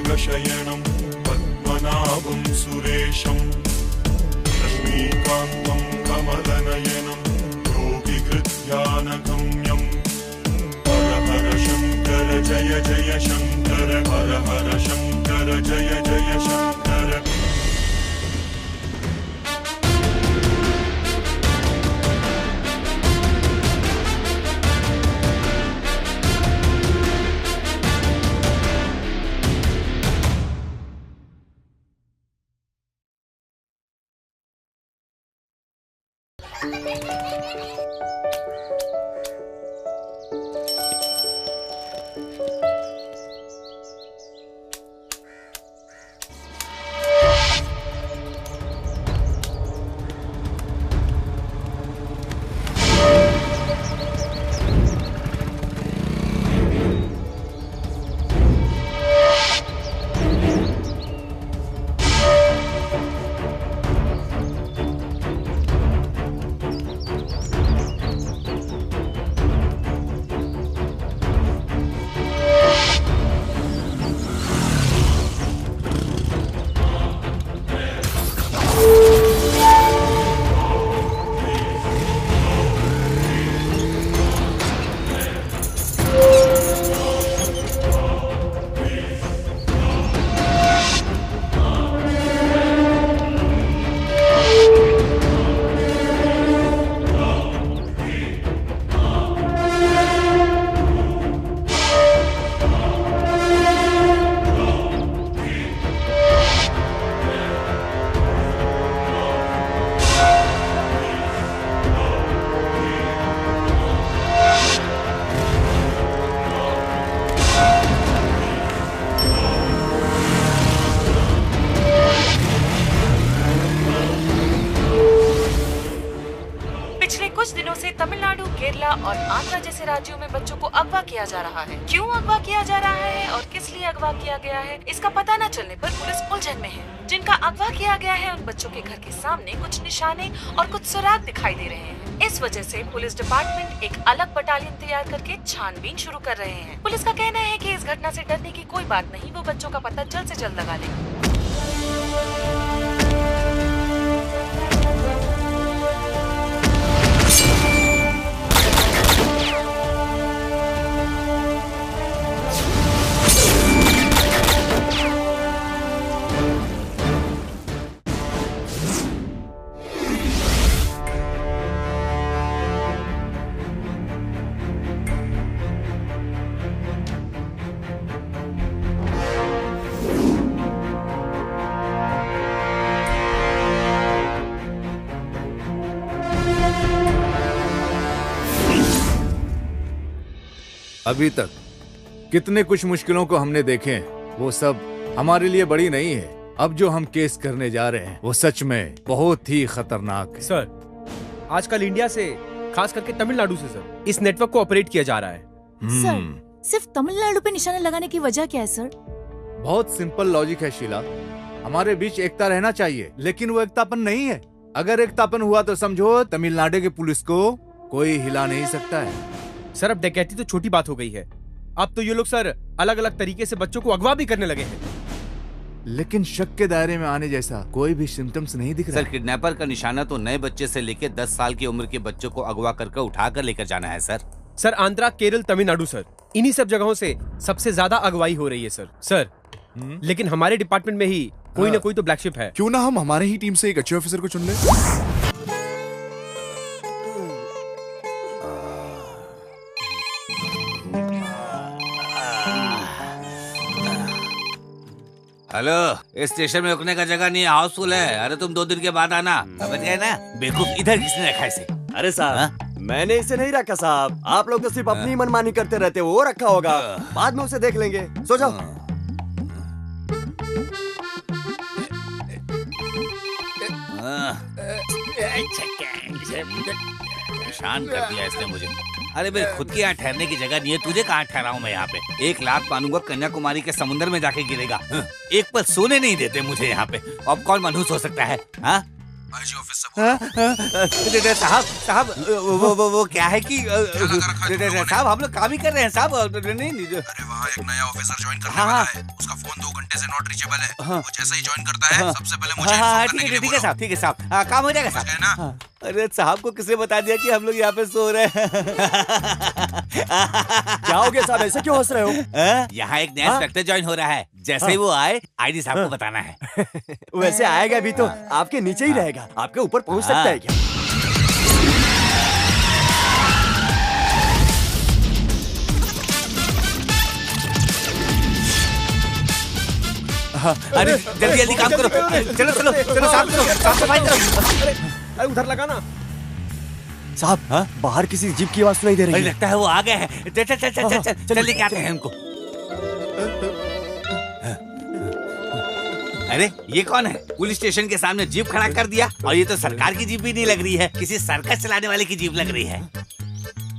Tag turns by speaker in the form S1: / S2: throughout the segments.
S1: योगशयनं पद्मनाभं सुरेशं लक्ष्मीकान्तं कमलनयनं योगिकृत्यानगम्यं हर हर शङ्कर जय जय शङ्कर हर हर शङ्कर जय जय शङ्कर।
S2: और आंध्र जैसे राज्यों में बच्चों को अगवा किया जा रहा है। क्यों अगवा किया जा रहा है और किस लिए अगवा किया गया है, इसका पता न चलने पर पुलिस उलझन में है। जिनका अगवा किया गया है उन बच्चों के घर के सामने कुछ निशाने और कुछ सुराग दिखाई दे रहे हैं। इस वजह से पुलिस डिपार्टमेंट एक अलग बटालियन तैयार करके छानबीन शुरू कर रहे हैं। पुलिस का कहना है कि इस घटना से डरने की कोई बात नहीं, वो बच्चों का पता जल्द से जल्द लगा लेंगे।
S3: अभी तक कितने कुछ मुश्किलों को हमने देखे हैं, वो सब हमारे लिए बड़ी नहीं है। अब जो हम केस करने जा रहे हैं वो सच में बहुत ही खतरनाक है।
S4: सर, आजकल इंडिया से, खास करके तमिलनाडु से सर, इस नेटवर्क को ऑपरेट किया जा रहा है।
S5: सर, सिर्फ तमिलनाडु पे निशाने लगाने की वजह क्या है सर?
S3: बहुत सिंपल लॉजिक है शीला। हमारे बीच एकता रहना चाहिए, लेकिन वो एकतापन नहीं है। अगर एकतापन हुआ तो समझो तमिलनाडु की पुलिस को कोई हिला नहीं सकता है।
S4: सर, अब डकैती तो छोटी बात हो गई है। अब तो ये लोग सर अलग अलग तरीके से बच्चों को अगवा भी करने लगे हैं।
S3: लेकिन शक के दायरे में आने जैसा कोई भी सिम्टम्स नहीं दिख रहा।
S6: सर, किडनैपर का निशाना तो नए बच्चे से लेकर 10 साल की उम्र के बच्चों को अगवा करके उठा कर लेकर जाना है sir.
S4: Sir, Andhra, Kerala, Tamil Nadu sir, इन्हीं सब जगहों से सबसे ज्यादा अगवाई हो रही है सर। लेकिन हमारे डिपार्टमेंट में ही कोई ना कोई तो ब्लैक शिप है।
S7: क्यों ना हम हमारे ही टीम से एक अच्छे ऑफिसर को चुन ले।
S6: हेलो, इस स्टेशन में रुकने का जगह नहीं है, हाउसफुल है। अरे तुम 2 दिन के बाद आना, समझ गए ना? बेवकूफ, इधर किसने रखा इसे?
S8: अरे साहब, मैंने इसे नहीं रखा साहब। आप लोग तो सिर्फ अपनी मनमानी करते रहते हो। वो रखा होगा, बाद में उसे देख लेंगे। सो जाओ।
S6: परेशान कर दिया इसने मुझे। अरे मेरे खुद की यहाँ ठहरने की जगह नहीं है, तुझे कहाँ ठहराऊं मैं यहाँ पे? 1 लाख मानूंगा, कन्याकुमारी के समुद्र में जाके गिरेगा। एक पल सोने नहीं देते मुझे यहाँ पे। अब कौन मनहूस हो सकता है? हाँ,
S7: आईजी ऑफिस से
S6: साहब वो क्या है कि साहब हम लोग काम ही कर रहे हैं साहब। नहीं
S7: अरे वहाँ एक नया ऑफिसर ज्वाइन करने वाला है, उसका फोन 2 घंटे से नॉट रीचेबल है। वो जैसा ही ज्वाइन करता है सबसे पहले मुझे इन्फॉर्म करने के लिए बोलो।
S6: ठीक है साहब, काम हो जाएगा साहब ना। अरे साहब को किसने बता दिया कि हम लोग यहाँ पे सो रहे हैं?
S8: क्या हो गया साहब, ऐसे क्यों हंस रहे हो?
S6: यहाँ एक नया इंस्पेक्टर ज्वाइन हो रहा है, जैसे ही वो आए आईजी साहब को बताना है।
S8: वैसे आएगा भी तो आपके नीचे ही रहेगा, आपके ऊपर पहुंच सकता है क्या?
S6: अरे जल्दी जल्दी काम करो, चलो चलो चलो, साफ सफाई करो।
S4: अरे उधर लगा ना
S8: साहब, बाहर किसी जीप की आवाज सुनाई दे रही है।
S6: लगता है वो आ गए हैं। चल चल चल चल चल चल लेके आते हैं उनको। अरे ये कौन है? पुलिस स्टेशन के सामने जीप खड़ा कर दिया, और ये तो सरकार की जीप भी नहीं लग रही है, किसी सर्कस चलाने वाले की जीप लग रही है।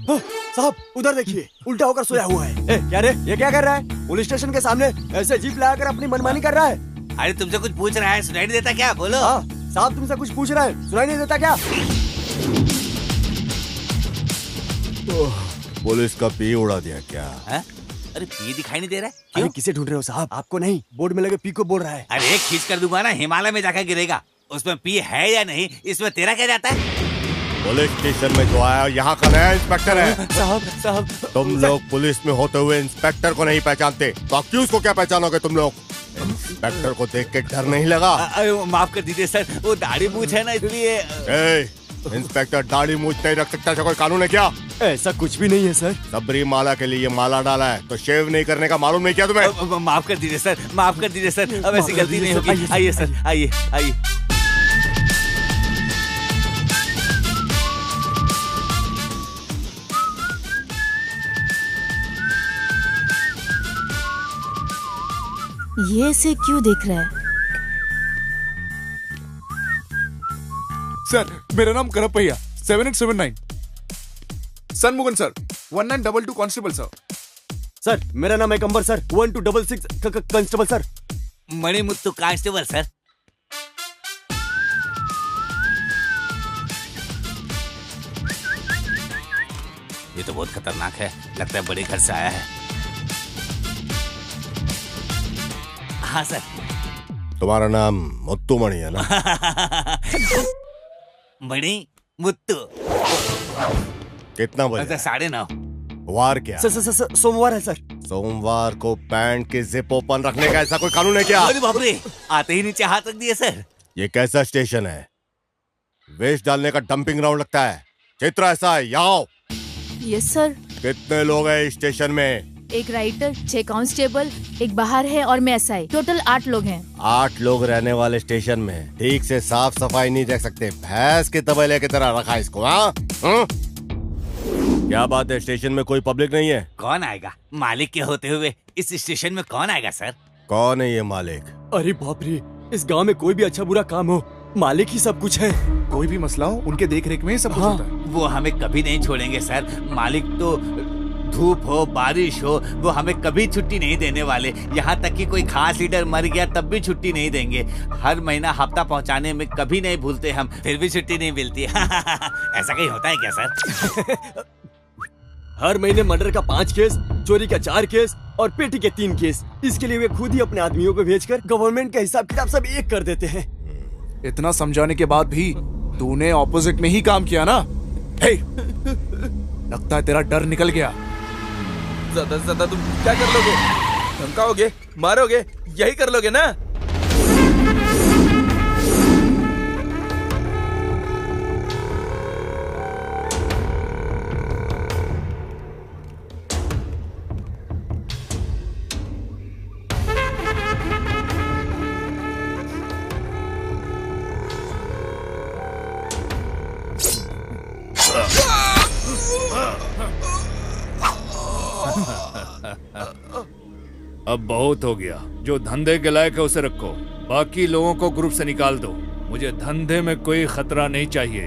S8: साहब उधर देखिए, उल्टा होकर सोया हुआ है। क्या रे, ये क्या कर रहा है? पुलिस स्टेशन के सामने ऐसे जीप लगाकर अपनी मनमानी कर रहा है।
S6: अरे तुमसे कुछ पूछ रहा है, सुनाई नहीं देता क्या? बोलो।
S8: साहब तुमसे कुछ पूछ रहा है, सुनाई नहीं देता क्या?
S7: पुलिस का पी उड़ा दिया क्या?
S6: अरे पी दिखाई नहीं दे रहा है?
S8: क्यों? किसे ढूंढ रहे हो साहब? आपको नहीं, बोर्ड में लगे पी को बोल रहा है।
S6: अरे खींच कर दूंगा ना, हिमालय में जाकर गिरेगा। उसमें पी है या नहीं, इसमें तेरा क्या जाता है?
S7: पुलिस स्टेशन में जो आया यहाँ का नया इंस्पेक्टर है।
S8: साहब
S7: तुम लोग पुलिस में होते हुए इंस्पेक्टर को नहीं पहचानते तो अक्यूज को क्या पहचानोगे तुम लोग? इंस्पेक्टर को देख के डर नहीं लगा?
S6: माफ कर दीजिए सर, वो दाढ़ी मूंछ है ना इसलिए।
S7: इंस्पेक्टर दाढ़ी मूंछ नहीं रख सकता, ऐसा कोई कानून है क्या?
S8: ऐसा कुछ भी नहीं है सर।
S7: सबरी माला के लिए माला डाला है तो शेव नहीं करने का मालूम नहीं क्या तुम्हें?
S6: माफ कर दीजिए सर, माफ कर दीजिए सर, अब ऐसी गलती नहीं होगी। आइए सर, आइए आइए।
S5: ये ऐसे क्यों देख रहा है?
S9: सर मेरा नाम Karuppaiah 7879। Shanmugam sir 1922 constable sir.
S8: Sir मेरा नाम है Kambar sir 1266 constable sir.
S6: Manimuthu constable sir. ये तो बहुत खतरनाक है, लगता है बड़े घर से आया है। हाँ सर।
S7: तुम्हारा नाम मुत्तु मणि है ना?
S6: मणि मुत्तु।
S7: कितना बजे?
S6: 9:30।
S7: वार क्या?
S8: सोमवार है सर।
S7: सोमवार को पैंट की जिप ओपन रखने का ऐसा कोई कानून है क्या?
S6: अरे बाप रे, आते ही नीचे हाथ रख दिए सर।
S7: ये कैसा स्टेशन है? वेस्ट डालने का डंपिंग ग्राउंड लगता है। चित्र ऐसा है, यहाँ
S5: यस सर।
S7: कितने लोग हैं इस स्टेशन में?
S5: एक राइटर, 6 कांस्टेबल, एक बाहर है और मैं एसआई, टोटल 8 लोग हैं।
S7: 8 लोग रहने वाले स्टेशन में ठीक से साफ सफाई नहीं देख सकते, भैंस के तबेले की तरह रखा इसको। हाँ क्या बात है, स्टेशन में कोई पब्लिक नहीं है?
S6: कौन आएगा? मालिक के होते हुए इस स्टेशन में कौन आएगा सर?
S7: कौन है ये मालिक?
S8: अरे बाप रे, इस गांव में कोई भी अच्छा बुरा काम हो, मालिक ही सब कुछ है।
S9: कोई भी मसला हो उनके देख रेख में ही सब कुछ होता है।
S6: वो हमें कभी नहीं छोड़ेंगे सर। मालिक तो धूप हो बारिश हो वो हमें कभी छुट्टी नहीं देने वाले। यहाँ तक कि कोई खास लीडर मर गया तब भी छुट्टी नहीं देंगे। हर महीना हफ्ता पहुँचाने में कभी नहीं भूलते हम, फिर भी छुट्टी नहीं मिलती। ऐसा कहीं होता है क्या सर?
S8: हर महीने मर्डर का 5 केस, चोरी का 4 केस और पेटी के 3 केस। इसके लिए वे खुद ही अपने आदमियों को भेजकर गवर्नमेंट का हिसाब किताब सब एक कर देते हैं।
S9: इतना समझाने के बाद भी तूने ऑपोजिट में ही काम किया ना? हे, लगता है तेरा डर निकल गया।
S10: ज्यादा से ज्यादा तुम क्या कर लोगे? धमकाओगे, मारोगे, यही कर लोगे ना?
S3: अब बहुत हो गया। जो धंधे के लायक है उसे रखो, बाकी लोगों को ग्रुप से निकाल दो। मुझे धंधे में कोई खतरा नहीं चाहिए।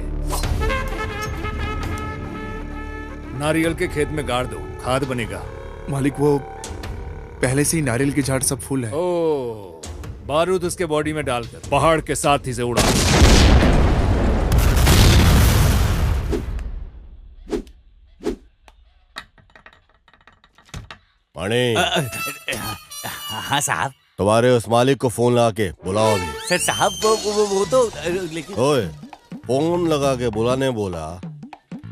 S3: नारियल के खेत में गाड़ दो, खाद बनेगा।
S9: मालिक वो पहले से ही नारियल की झाड़ सब फूल है।
S3: ओह, बारूद उसके बॉडी में डालकर पहाड़ के साथ ही से उड़ा।
S7: मणि,
S6: हाँ साहब।
S7: तुम्हारे उस मालिक को फोन लगा के बुलाओ अभी।
S6: सर साहब वो तो लेकिन
S7: ओए, फोन लगा के बुलाने बोला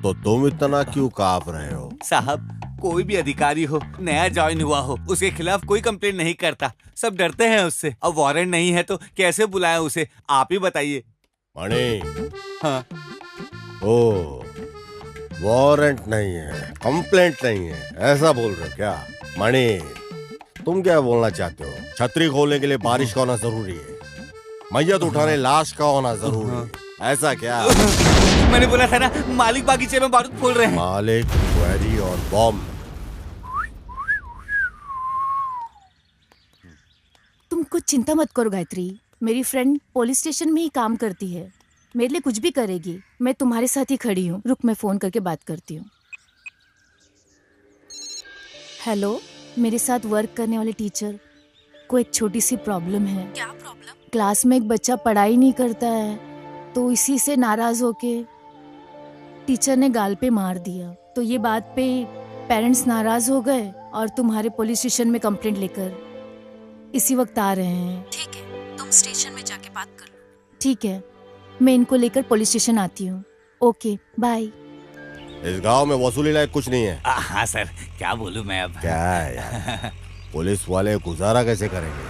S7: तो तुम इतना क्यों कांप रहे हो?
S6: साहब, कोई भी अधिकारी हो, नया ज्वाइन हुआ हो, उसके खिलाफ कोई कंप्लेंट नहीं करता। सब डरते हैं उससे। अब वारंट नहीं है तो कैसे बुलाएं उसे, आप ही बताइए।
S7: मणि,
S6: हाँ।
S7: ओ, वारंट नहीं है, कंप्लेंट नहीं है, ऐसा बोल रहे हो क्या? मणि, तुम क्या बोलना चाहते हो? छतरी खोलने के लिए बारिश का होना जरूरी है, मैयत उठाने लाश का होना जरूरी है, ऐसा क्या?
S6: मैंने बोला था ना, मालिक बागीचे में बारूद फोड़ रहे हैं।
S7: मालिक, क्वेरी और बॉम्ब।
S5: तुम कुछ चिंता मत करो गायत्री, मेरी फ्रेंड पुलिस स्टेशन में ही काम करती है, मेरे लिए कुछ भी करेगी। मैं तुम्हारे साथ ही खड़ी हूँ। रुक, मैं फोन करके बात करती हूँ। हेलो, मेरे साथ वर्क करने वाले टीचर को एक छोटी सी प्रॉब्लम है। क्या प्रॉब्लम? क्लास में एक बच्चा पढ़ाई नहीं करता है, तो इसी से नाराज होके टीचर ने गाल पे मार दिया। तो ये बात पे पेरेंट्स नाराज हो गए और तुम्हारे पुलिस स्टेशन में कंप्लेंट लेकर इसी वक्त आ रहे हैं। ठीक है, तुम स्टेशन में जाके बात कर लो। ठीक है, मैं इनको लेकर पुलिस स्टेशन आती हूँ। Okay, bye.
S7: इस गांव में वसूली लायक कुछ नहीं है।
S6: हाँ सर, क्या बोलूं मैं अब।
S7: क्या है यार, पुलिस वाले गुजारा कैसे करेंगे?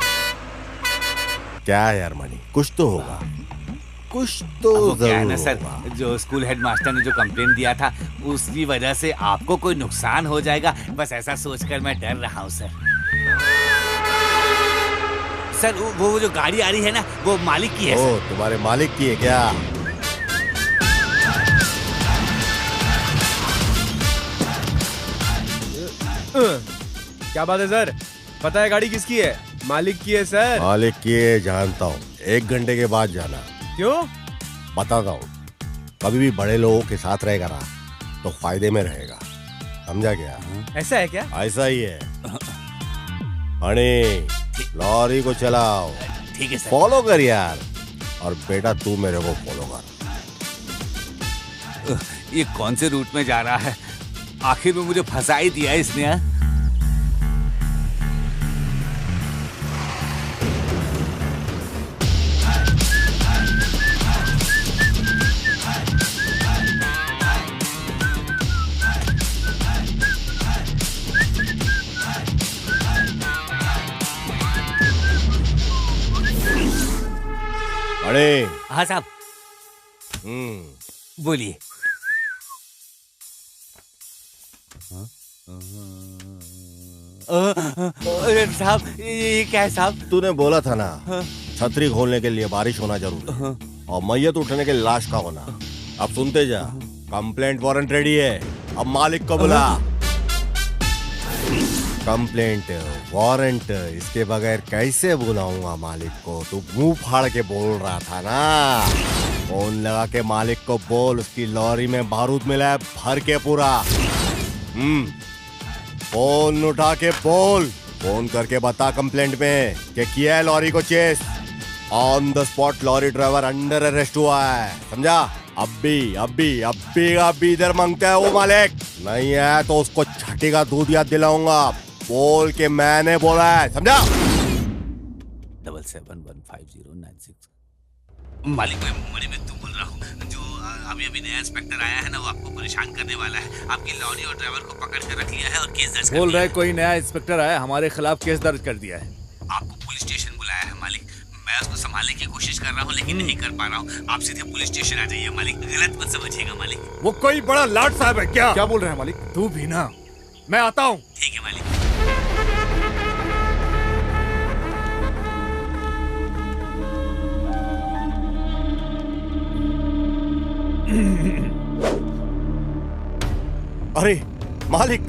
S7: क्या है यार मणि, कुछ तो होगा, कुछ तो
S6: क्या है ना
S7: जरूर
S6: सर,
S7: होगा।
S6: जो स्कूल हेडमास्टर ने जो कंप्लेंट दिया था उसकी वजह से आपको कोई नुकसान हो जाएगा, बस ऐसा सोचकर मैं डर रहा हूँ सर। सर वो जो गाड़ी आ रही है ना, वो मालिक की है।
S7: ओ, तुम्हारे मालिक की है क्या?
S4: क्या बात है सर? पता है गाड़ी किसकी है? मालिक की है सर।
S7: मालिक की है जानता हूँ, 1 घंटे के बाद जाना।
S4: क्यों?
S7: बताता हूँ, कभी भी बड़े लोगों के साथ रहेगा ना तो फायदे में रहेगा, समझा क्या?
S4: ऐसा है क्या?
S7: ऐसा ही है। मणि, लॉरी को चलाओ।
S6: ठीक है सर।
S7: फॉलो कर यार, और बेटा तू मेरे को फॉलो कर।
S6: ये कौन से रूट में जा रहा है? आखिर में मुझे फंसा ही दिया इसने।
S7: अरे
S6: हाँ साहब। बोलिए। साहब, ये क्या है साहब?
S7: तूने बोला था ना, छतरी खोलने के लिए बारिश होना जरूरी है और मैयत उठने के लिए लाश का होना। अब सुनते जा, कंप्लेंट वारंट रेडी है, अब मालिक को बुला। कंप्लेंट वारंट इसके बगैर कैसे बुलाऊंगा मालिक को? तू मुंह फाड़ के बोल रहा था ना। फोन लगा के मालिक को बोल उसकी लॉरी में बारूद मिला है भर के पूरा। फोन उठा के बोल, फोन करके बता कंप्लेंट में कि किया है लॉरी को chase. On the spot lorry driver under arrest हुआ है, समझा? अभी इधर मांगता है वो मालिक, नहीं है तो उसको छठी का दूध याद दिलाऊंगा। बोल के मैंने बोला है, समझा?
S6: 77150996। मालिक, मैं मणि में तुम बोल रहा हूँ। जो अभी नया इंस्पेक्टर आया है ना, वो आपको परेशान करने वाला है। आपकी लॉरी और ड्राइवर को पकड़ कर रख लिया है और केस दर्ज कर
S3: बोल
S6: दिया
S3: रहे
S6: है।
S3: कोई नया इंस्पेक्टर आया, हमारे खिलाफ केस दर्ज कर दिया है।
S6: आपको पुलिस स्टेशन बुलाया है मालिक। मैं उसको संभालने की कोशिश कर रहा हूँ लेकिन नहीं कर पा रहा हूँ। आप सीधे पुलिस स्टेशन आ जाइए मालिक, गलत मत समझिएगा मालिक।
S3: वो कोई बड़ा लाट साहब है क्या? क्या बोल रहे हैं मालिक? तू भी ना, मैं आता हूँ।
S6: ठीक है मालिक।
S7: अरे मालिक,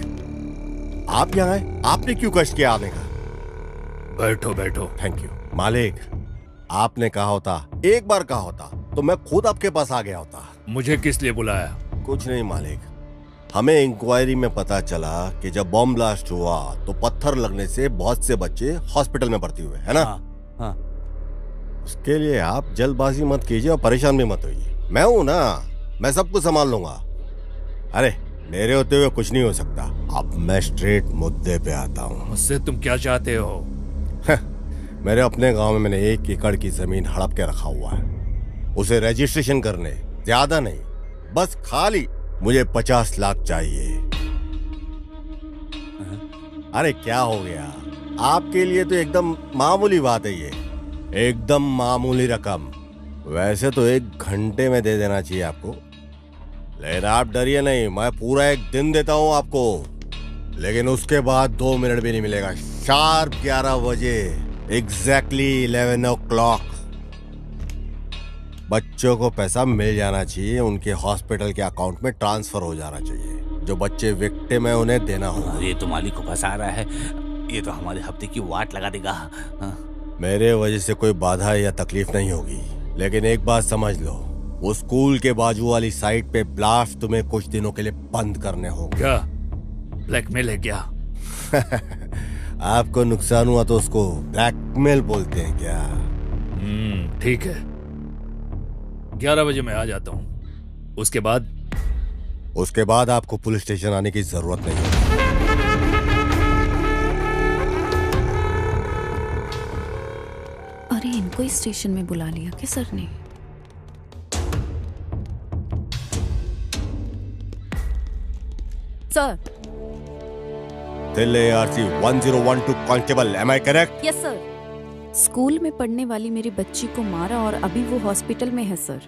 S7: आप यहाँ आए, आपने क्यों कष्ट किया आने का?
S3: बैठो बैठो।
S7: थैंक यू मालिक, आपने कहा होता, एक बार कहा होता तो मैं खुद आपके पास आ गया होता।
S3: मुझे किस लिए बुलाया?
S7: कुछ नहीं मालिक, हमें इंक्वायरी में पता चला कि जब बॉम्ब ब्लास्ट हुआ तो पत्थर लगने से बहुत से बच्चे हॉस्पिटल में भर्ती हुए, है ना?
S6: हाँ।
S7: उसके लिए आप जल्दबाजी मत कीजिए और परेशान भी मत होइए। मैं हूं ना, मैं सब कुछ संभाल लूंगा। अरे मेरे होते हुए कुछ नहीं हो सकता, अब मैं स्ट्रेट मुद्दे पे आता हूँ।
S3: मुझसे तुम क्या चाहते हो?
S7: मेरे अपने गांव में मैंने 1 एकड़ की जमीन हड़प के रखा हुआ है, उसे रजिस्ट्रेशन करने, ज्यादा नहीं, बस खाली मुझे 50 लाख चाहिए। अरे क्या हो गया, आपके लिए तो एकदम मामूली बात है ये, एकदम मामूली रकम। वैसे तो 1 घंटे में दे देना चाहिए आपको, लेकिन आप डरिए नहीं, मैं पूरा 1 दिन देता हूं आपको, लेकिन उसके बाद 2 मिनट भी नहीं मिलेगा। शार्प 11 बजे, एग्जैक्टली 11 o'clock बच्चों को पैसा मिल जाना चाहिए, उनके हॉस्पिटल के अकाउंट में ट्रांसफर हो जाना चाहिए। जो बच्चे विक्टिम है उन्हें देना होगा।
S6: ये तो मालिक को फंसा रहा है, ये तो हमारे हफ्ते की वाट लगा देगा।
S7: मेरे वजह से कोई बाधा या तकलीफ नहीं होगी, लेकिन एक बात समझ लो, वो स्कूल के बाजू वाली साइट पे ब्लास्ट तुम्हें कुछ दिनों के लिए बंद करने होंगे।
S3: क्या ब्लैकमेल है क्या?
S7: आपको नुकसान हुआ तो उसको ब्लैकमेल बोलते हैं क्या?
S3: ठीक है, 11 बजे मैं आ जाता हूँ। उसके बाद आपको पुलिस स्टेशन आने की जरूरत नहीं होगी।
S5: अरे इनको ही स्टेशन में बुला लिया क्या सर ने? Sir,
S7: Delhi ARC 1012 constable, am I correct?
S5: Yes sir. School में पढ़ने वाली मेरी बच्ची को मारा और अभी वो हॉस्पिटल में है सर।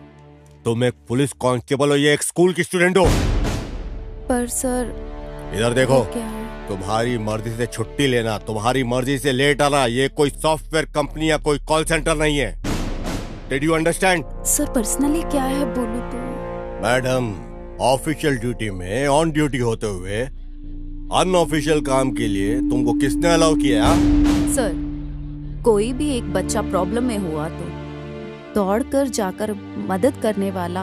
S7: तुम एक पुलिस कांस्टेबल हो या एक स्कूल की स्टूडेंट हो?
S5: पर सर
S7: इधर देखो,
S5: क्या है?
S7: तुम्हारी मर्जी से छुट्टी लेना, तुम्हारी मर्जी से लेट आना, ये कोई सॉफ्टवेयर कंपनी या कोई कॉल सेंटर नहीं है। Did you understand?
S5: Sir personally क्या है बोलो तो?
S7: मैडम, ऑफिशियल ड्यूटी में ऑन ड्यूटी होते हुए अनऑफिशियल काम के लिए तुमको किसने अलाउ किया?
S5: सर, कोई भी एक बच्चा प्रॉब्लम में हुआ तो दौड़कर जाकर मदद करने वाला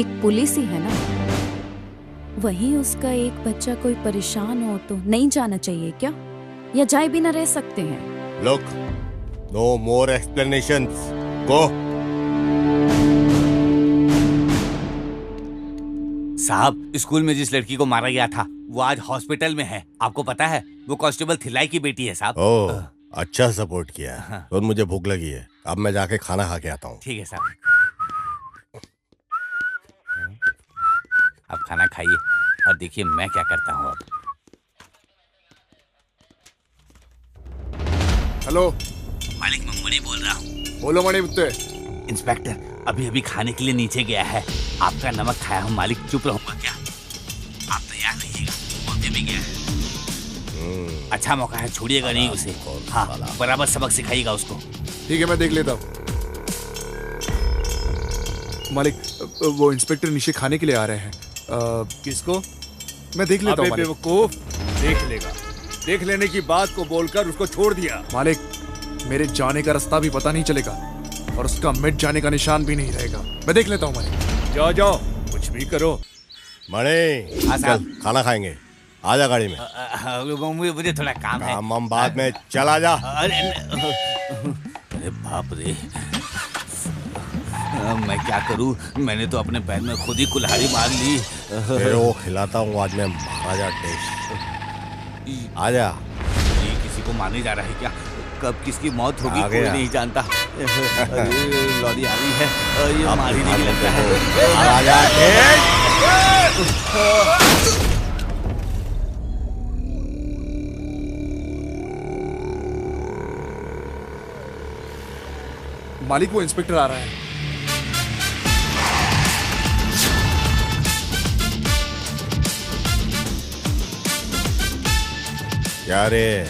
S5: एक पुलिस ही है ना। वहीं उसका एक बच्चा कोई परेशान हो तो नहीं जाना चाहिए क्या? या जाए भी ना रह सकते हैं?
S7: लुक, नो मोर एक्सप्लेनेशंस, गो।
S6: साहब, स्कूल में जिस लड़की को मारा गया था वो आज हॉस्पिटल में है, आपको पता है? वो कांस्टेबल थिलाई की बेटी है साहब।
S7: ओह, अच्छा सपोर्ट किया। तो मुझे भूख लगी है, अब मैं जाके खाना खा के आता हूँ।
S6: ठीक है साहब, अब खाना खाइए और देखिए मैं क्या करता हूँ अब।
S9: हेलो
S6: मालिक, मैं मणि बोल रहा हूँ।
S9: बोलो मणि मुत्ते।
S6: इंस्पेक्टर अभी अभी खाने के लिए नीचे गया है, आपका नमक खाया हूँ मालिक, चुप रहूंगा क्या? आप तैयार रहिएगा, पहुंचे भी गया है। अच्छा मौका है, छोड़िएगा नहीं उसे। हाँ, बराबर सबक सिखाइएगा उसको।
S9: ठीक है, मैं देख लेता हूँ। मालिक, वो इंस्पेक्टर नीचे खाने के लिए आ रहे हैं।
S3: किसको?
S9: मैं देख लेता हूँ मालिक।
S3: बेवकूफ, देख लेगा। देख लेने की बात को बोलकर उसको छोड़ दिया।
S9: मालिक, मेरे जाने का रास्ता भी पता नहीं चलेगा और उसका मिट जाने का निशान भी नहीं रहेगा। मैं देख लेता हूँ मालिक।
S3: जाओ जाओ, कुछ भी करो।
S7: मणि, चल खाना खाएंगे, आजा गाड़ी में।
S6: मुझे थोड़ा काम है।
S7: काम बाद में, चला जा।
S6: अरे बाप रे, मैं क्या करूं? मैंने तो अपने पैर में खुद ही कुल्हाड़ी मार ली।
S7: वो खिलाता हूँ आज मैं महाराजा टेस्ट। आजा।
S6: ये किसी को मारने जा रहा है क्या? कब किसकी मौत होगी कोई नहीं जानता। लॉरी आ रही है, ये मार ही नहीं लगता है।
S7: महाराजा टेस्ट।
S9: मालिक, वो इंस्पेक्टर आ रहा है।
S7: क्या रे,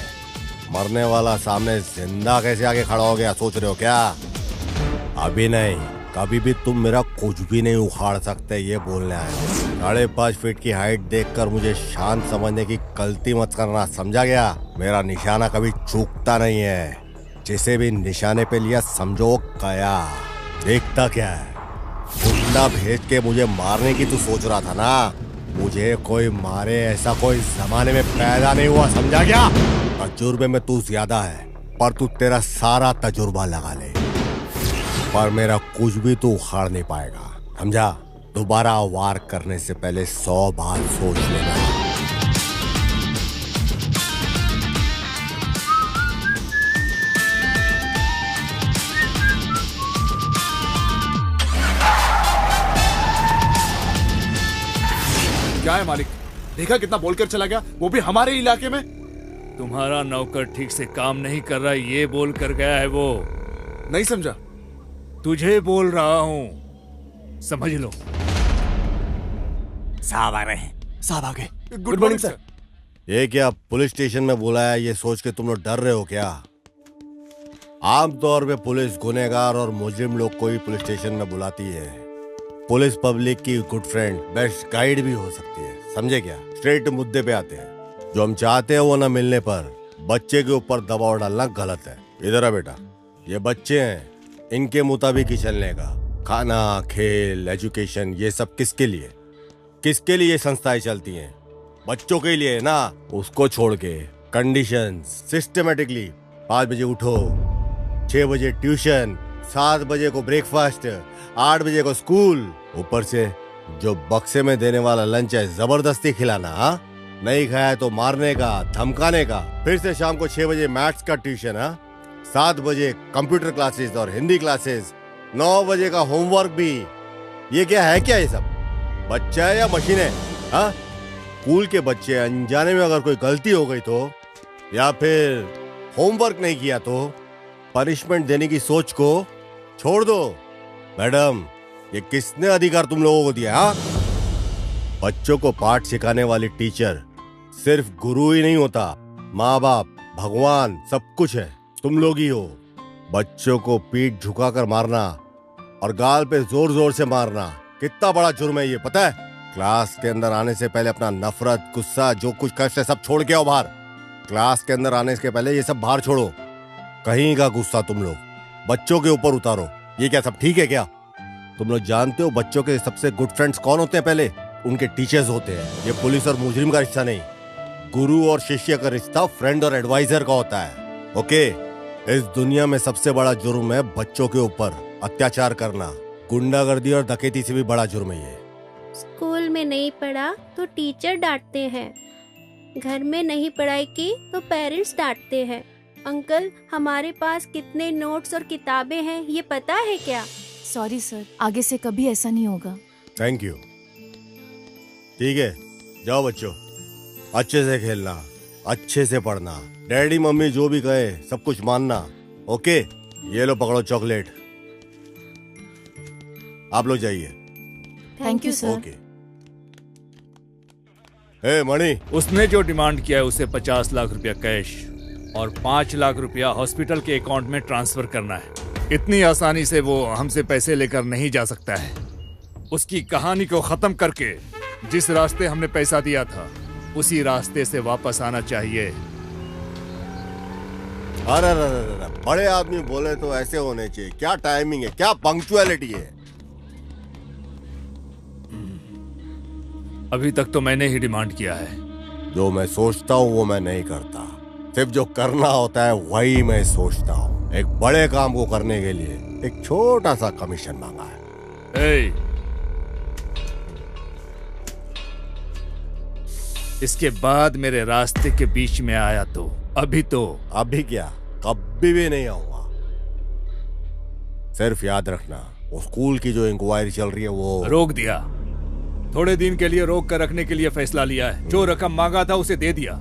S7: मरने वाला सामने जिंदा कैसे आके खड़ा हो गया, सोच रहे हो क्या? अभी नहीं, कभी भी तुम मेरा कुछ भी नहीं उखाड़ सकते, ये बोलने आए। 5.5 फीट की हाइट देखकर मुझे शांत समझने की गलती मत करना, समझा गया? मेरा निशाना कभी चूकता नहीं है, जिसे भी निशाने पे लिया समझो गया। देखता क्या है, गुंडा भेज के मुझे मारने की तू सोच रहा था ना? मुझे कोई मारे ऐसा कोई जमाने में पैदा नहीं हुआ, समझा क्या? तजुर्बे में तू ज्यादा है, पर तू तेरा सारा तजुर्बा लगा ले, पर मेरा कुछ भी तू उखाड़ नहीं पाएगा, समझा? दोबारा वार करने से पहले 100 बार सोच लेना।
S9: कहाँ है मालिक? देखा कितना बोलकर चला गया, वो भी हमारे इलाके में।
S3: तुम्हारा नौकर ठीक से काम नहीं कर रहा, ये बोल कर गया है वो।
S9: नहीं समझा?
S3: तुझे बोल रहा हूँ, समझ लो।
S6: साहब आ रहे हैं।
S8: साहब आ गए।
S9: Good morning sir.
S7: ये क्या पुलिस स्टेशन में बुलाया, ये सोच के तुम लोग डर रहे हो क्या? आमतौर पे पुलिस गुनहगार और मुजरिम लोग को ही पुलिस स्टेशन में बुलाती है। पुलिस पब्लिक की गुड फ्रेंड, बेस्ट गाइड भी हो सकती है, समझे क्या? स्ट्रेट मुद्दे पे आते हैं। जो हम चाहते हैं वो न मिलने पर बच्चे के ऊपर दबाव डालना गलत है। इधर आ बेटा, ये बच्चे हैं, इनके मुताबिक ही चलने का। खाना, खेल, एजुकेशन, ये सब किसके लिए? किसके लिए ये संस्थाएं चलती हैं? बच्चों के लिए ना। उसको छोड़ के कंडीशन सिस्टमेटिकली 5 बजे उठो, 6 बजे ट्यूशन, 7 बजे को ब्रेकफास्ट, 8 बजे को स्कूल, ऊपर से जो बक्से में देने वाला लंच है जबरदस्ती खिलाना। हाँ, नहीं खाया तो मारने का, धमकाने का। फिर से शाम को 6 बजे मैथ्स का ट्यूशन, 7 बजे कंप्यूटर क्लासेस और हिंदी क्लासेस, 9 बजे का होमवर्क भी। ये क्या है? क्या ये सब बच्चा है या मशीन है? हाँ, स्कूल के बच्चे अनजाने में अगर कोई गलती हो गई तो, या फिर होमवर्क नहीं किया तो पनिशमेंट देने की सोच को छोड़ दो। मैडम, ये किसने अधिकार तुम लोगों को दिया? हाँ, बच्चों को पाठ सिखाने वाली टीचर सिर्फ गुरु ही नहीं होता, माँ बाप, भगवान, सब कुछ है। तुम लोग ही हो। बच्चों को पीठ झुकाकर मारना और गाल पे जोर जोर से मारना कितना बड़ा जुर्म है, ये पता है? क्लास के अंदर आने से पहले अपना नफरत, गुस्सा, जो कुछ कष्ट है सब छोड़ के आओ बाहर। क्लास के अंदर आने के पहले ये सब बाहर छोड़ो। कहीं का गुस्सा तुम लोग बच्चों के ऊपर उतारो, ये क्या सब ठीक है क्या? तुम लोग जानते हो बच्चों के सबसे गुड फ्रेंड्स कौन होते हैं? पहले उनके टीचर्स होते हैं। ये पुलिस और मुजरिम का रिश्ता नहीं, गुरु और शिष्य का रिश्ता फ्रेंड और एडवाइजर का होता है। ओके, इस दुनिया में सबसे बड़ा जुर्म है बच्चों के ऊपर अत्याचार करना। गुंडागर्दी और डकैती से भी बड़ा जुर्म है ये।
S11: स्कूल में नहीं पढ़ा तो टीचर डांटते हैं, घर में नहीं पढ़ाई की तो पेरेंट्स डांटते हैं। अंकल, हमारे पास कितने नोट्स और किताबें हैं ये पता है क्या?
S5: सॉरी सर, आगे से कभी ऐसा नहीं होगा।
S7: Thank you. ठीक है, जाओ बच्चों, अच्छे से खेलना, अच्छे से पढ़ना, डैडी मम्मी जो भी कहे सब कुछ मानना। ओके, ये लो पकड़ो चॉकलेट, आप लोग जाइए।
S5: Thank you sir.
S7: ओके। ए मणि,
S3: उसने जो डिमांड किया है उसे 50 लाख रुपया कैश और 5 लाख रुपया हॉस्पिटल के अकाउंट में ट्रांसफर करना है। इतनी आसानी से वो हमसे पैसे लेकर नहीं जा सकता है। उसकी कहानी को खत्म करके जिस रास्ते हमने पैसा दिया था उसी रास्ते से वापस आना चाहिए।
S7: अरे बड़े आदमी बोले तो ऐसे होने चाहिए। क्या टाइमिंग है, क्या पंक्चुअलिटी है।
S3: अभी तक तो मैंने ही डिमांड किया है।
S7: जो मैं सोचता हूँ वो मैं नहीं करता, सिर्फ जो करना होता है वही मैं सोचता हूँ। एक बड़े काम को करने के लिए एक छोटा सा कमीशन मांगा है।
S3: इसके बाद मेरे रास्ते के बीच में आया तो अभी
S7: क्या, कभी भी नहीं आऊंगा। सिर्फ याद रखना, वो स्कूल की जो इंक्वायरी चल रही है वो
S3: रोक दिया। थोड़े दिन के लिए रोक कर रखने के लिए फैसला लिया है। जो रकम मांगा था उसे दे दिया।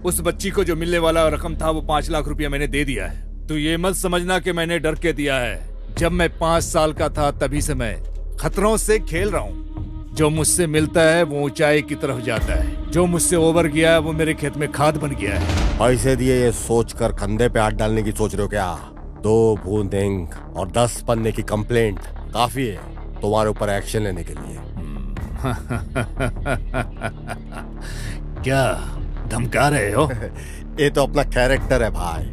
S3: उस बच्ची को जो मिलने वाला रकम था वो 5 लाख रुपया मैंने दे दिया है। तो ये मत समझना कि मैंने डर के दिया है। जब मैं 5 साल का था तभी से मैं खतरों से खेल रहा हूँ। जो मुझसे मिलता है वो ऊंचाई की तरफ जाता है, जो मुझसे ओवर गया है वो मेरे खेत में खाद बन गया है।
S7: पैसे दिए ये सोचकर कंधे पे हाथ डालने की सोच रहे हो क्या? 2 बूंद इंक और 10 पन्ने की कंप्लेंट काफी है तुम्हारे ऊपर एक्शन लेने के लिए।
S3: क्या धमका रहे हो?
S7: ये तो अपना कैरेक्टर है भाई।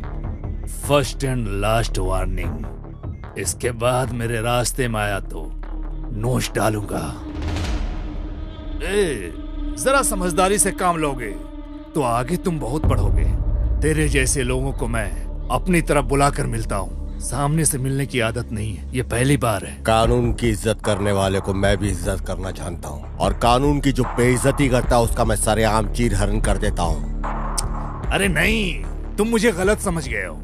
S3: First and last warning. इसके बाद मेरे रास्ते में आया तो नोच डालूंगा। जरा समझदारी से काम लोगे तो आगे तुम बहुत बढ़ोगे। तेरे जैसे लोगों को मैं अपनी तरफ बुलाकर मिलता हूँ, सामने से मिलने की आदत नहीं है। ये पहली बार है।
S7: कानून की इज्जत करने वाले को मैं भी इज्जत करना जानता हूँ, और कानून की जो बेइज्जती करता है उसका मैं सरेआम चीर हरण कर देता हूँ।
S3: अरे नहीं, तुम मुझे गलत समझ गए हो।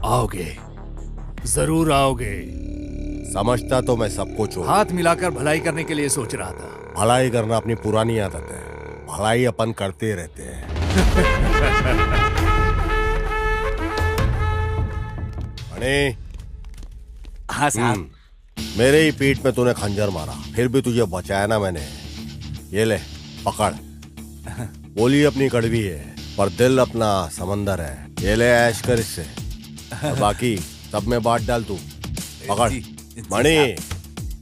S3: आओगे, जरूर आओगे।
S7: समझता तो मैं सब कुछ हूँ।
S3: हाथ मिलाकर भलाई करने के लिए सोच रहा था।
S7: भलाई करना अपनी पुरानी आदत है, भलाई अपन करते रहते हैं। मणि।
S6: हाँ साहब।
S7: मेरे ही पीठ में तूने खंजर मारा, फिर भी तुझे बचाया ना मैंने। ये ले पकड़। बोली अपनी कड़वी है पर दिल अपना समंदर है। ये ले ऐश कर इससे, और बाकी सब में बांट डाल तू। पकड़। मणि,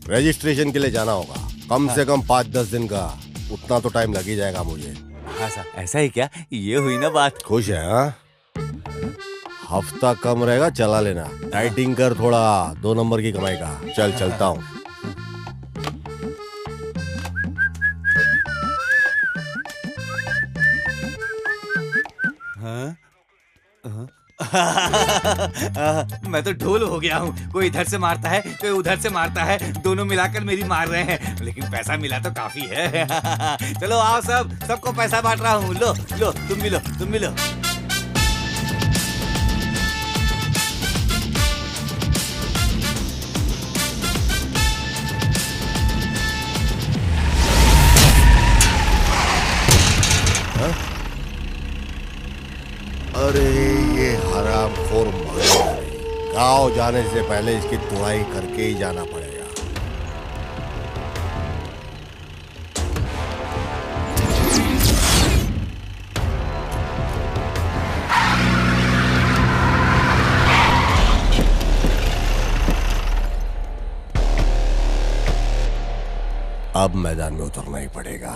S7: रजिस्ट्रेशन के लिए जाना होगा, कम से कम 5-10 दिन का, उतना तो टाइम लग ही जाएगा मुझे।
S6: हाँ साहब, ऐसा ही क्या? ये हुई ना बात।
S7: खुश है? हाँ, हफ्ता कम रहेगा, चला लेना। डाइटिंग कर थोड़ा, 2 नंबर की कमाई का। चल चलता हूँ।
S6: मैं तो ढोल हो गया हूँ। कोई इधर से मारता है, कोई उधर से मारता है, दोनों मिलाकर मेरी मार रहे हैं, लेकिन पैसा मिला तो काफी है। चलो आओ सब, सबको पैसा बांट रहा हूँ। लो लो, तुम भी लो, तुम भी लो।
S7: अरे ये हरामखोर गाँव जाने से पहले इसकी तुड़ाई करके ही जाना पड़ेगा। अब मैदान में उतरना ही पड़ेगा।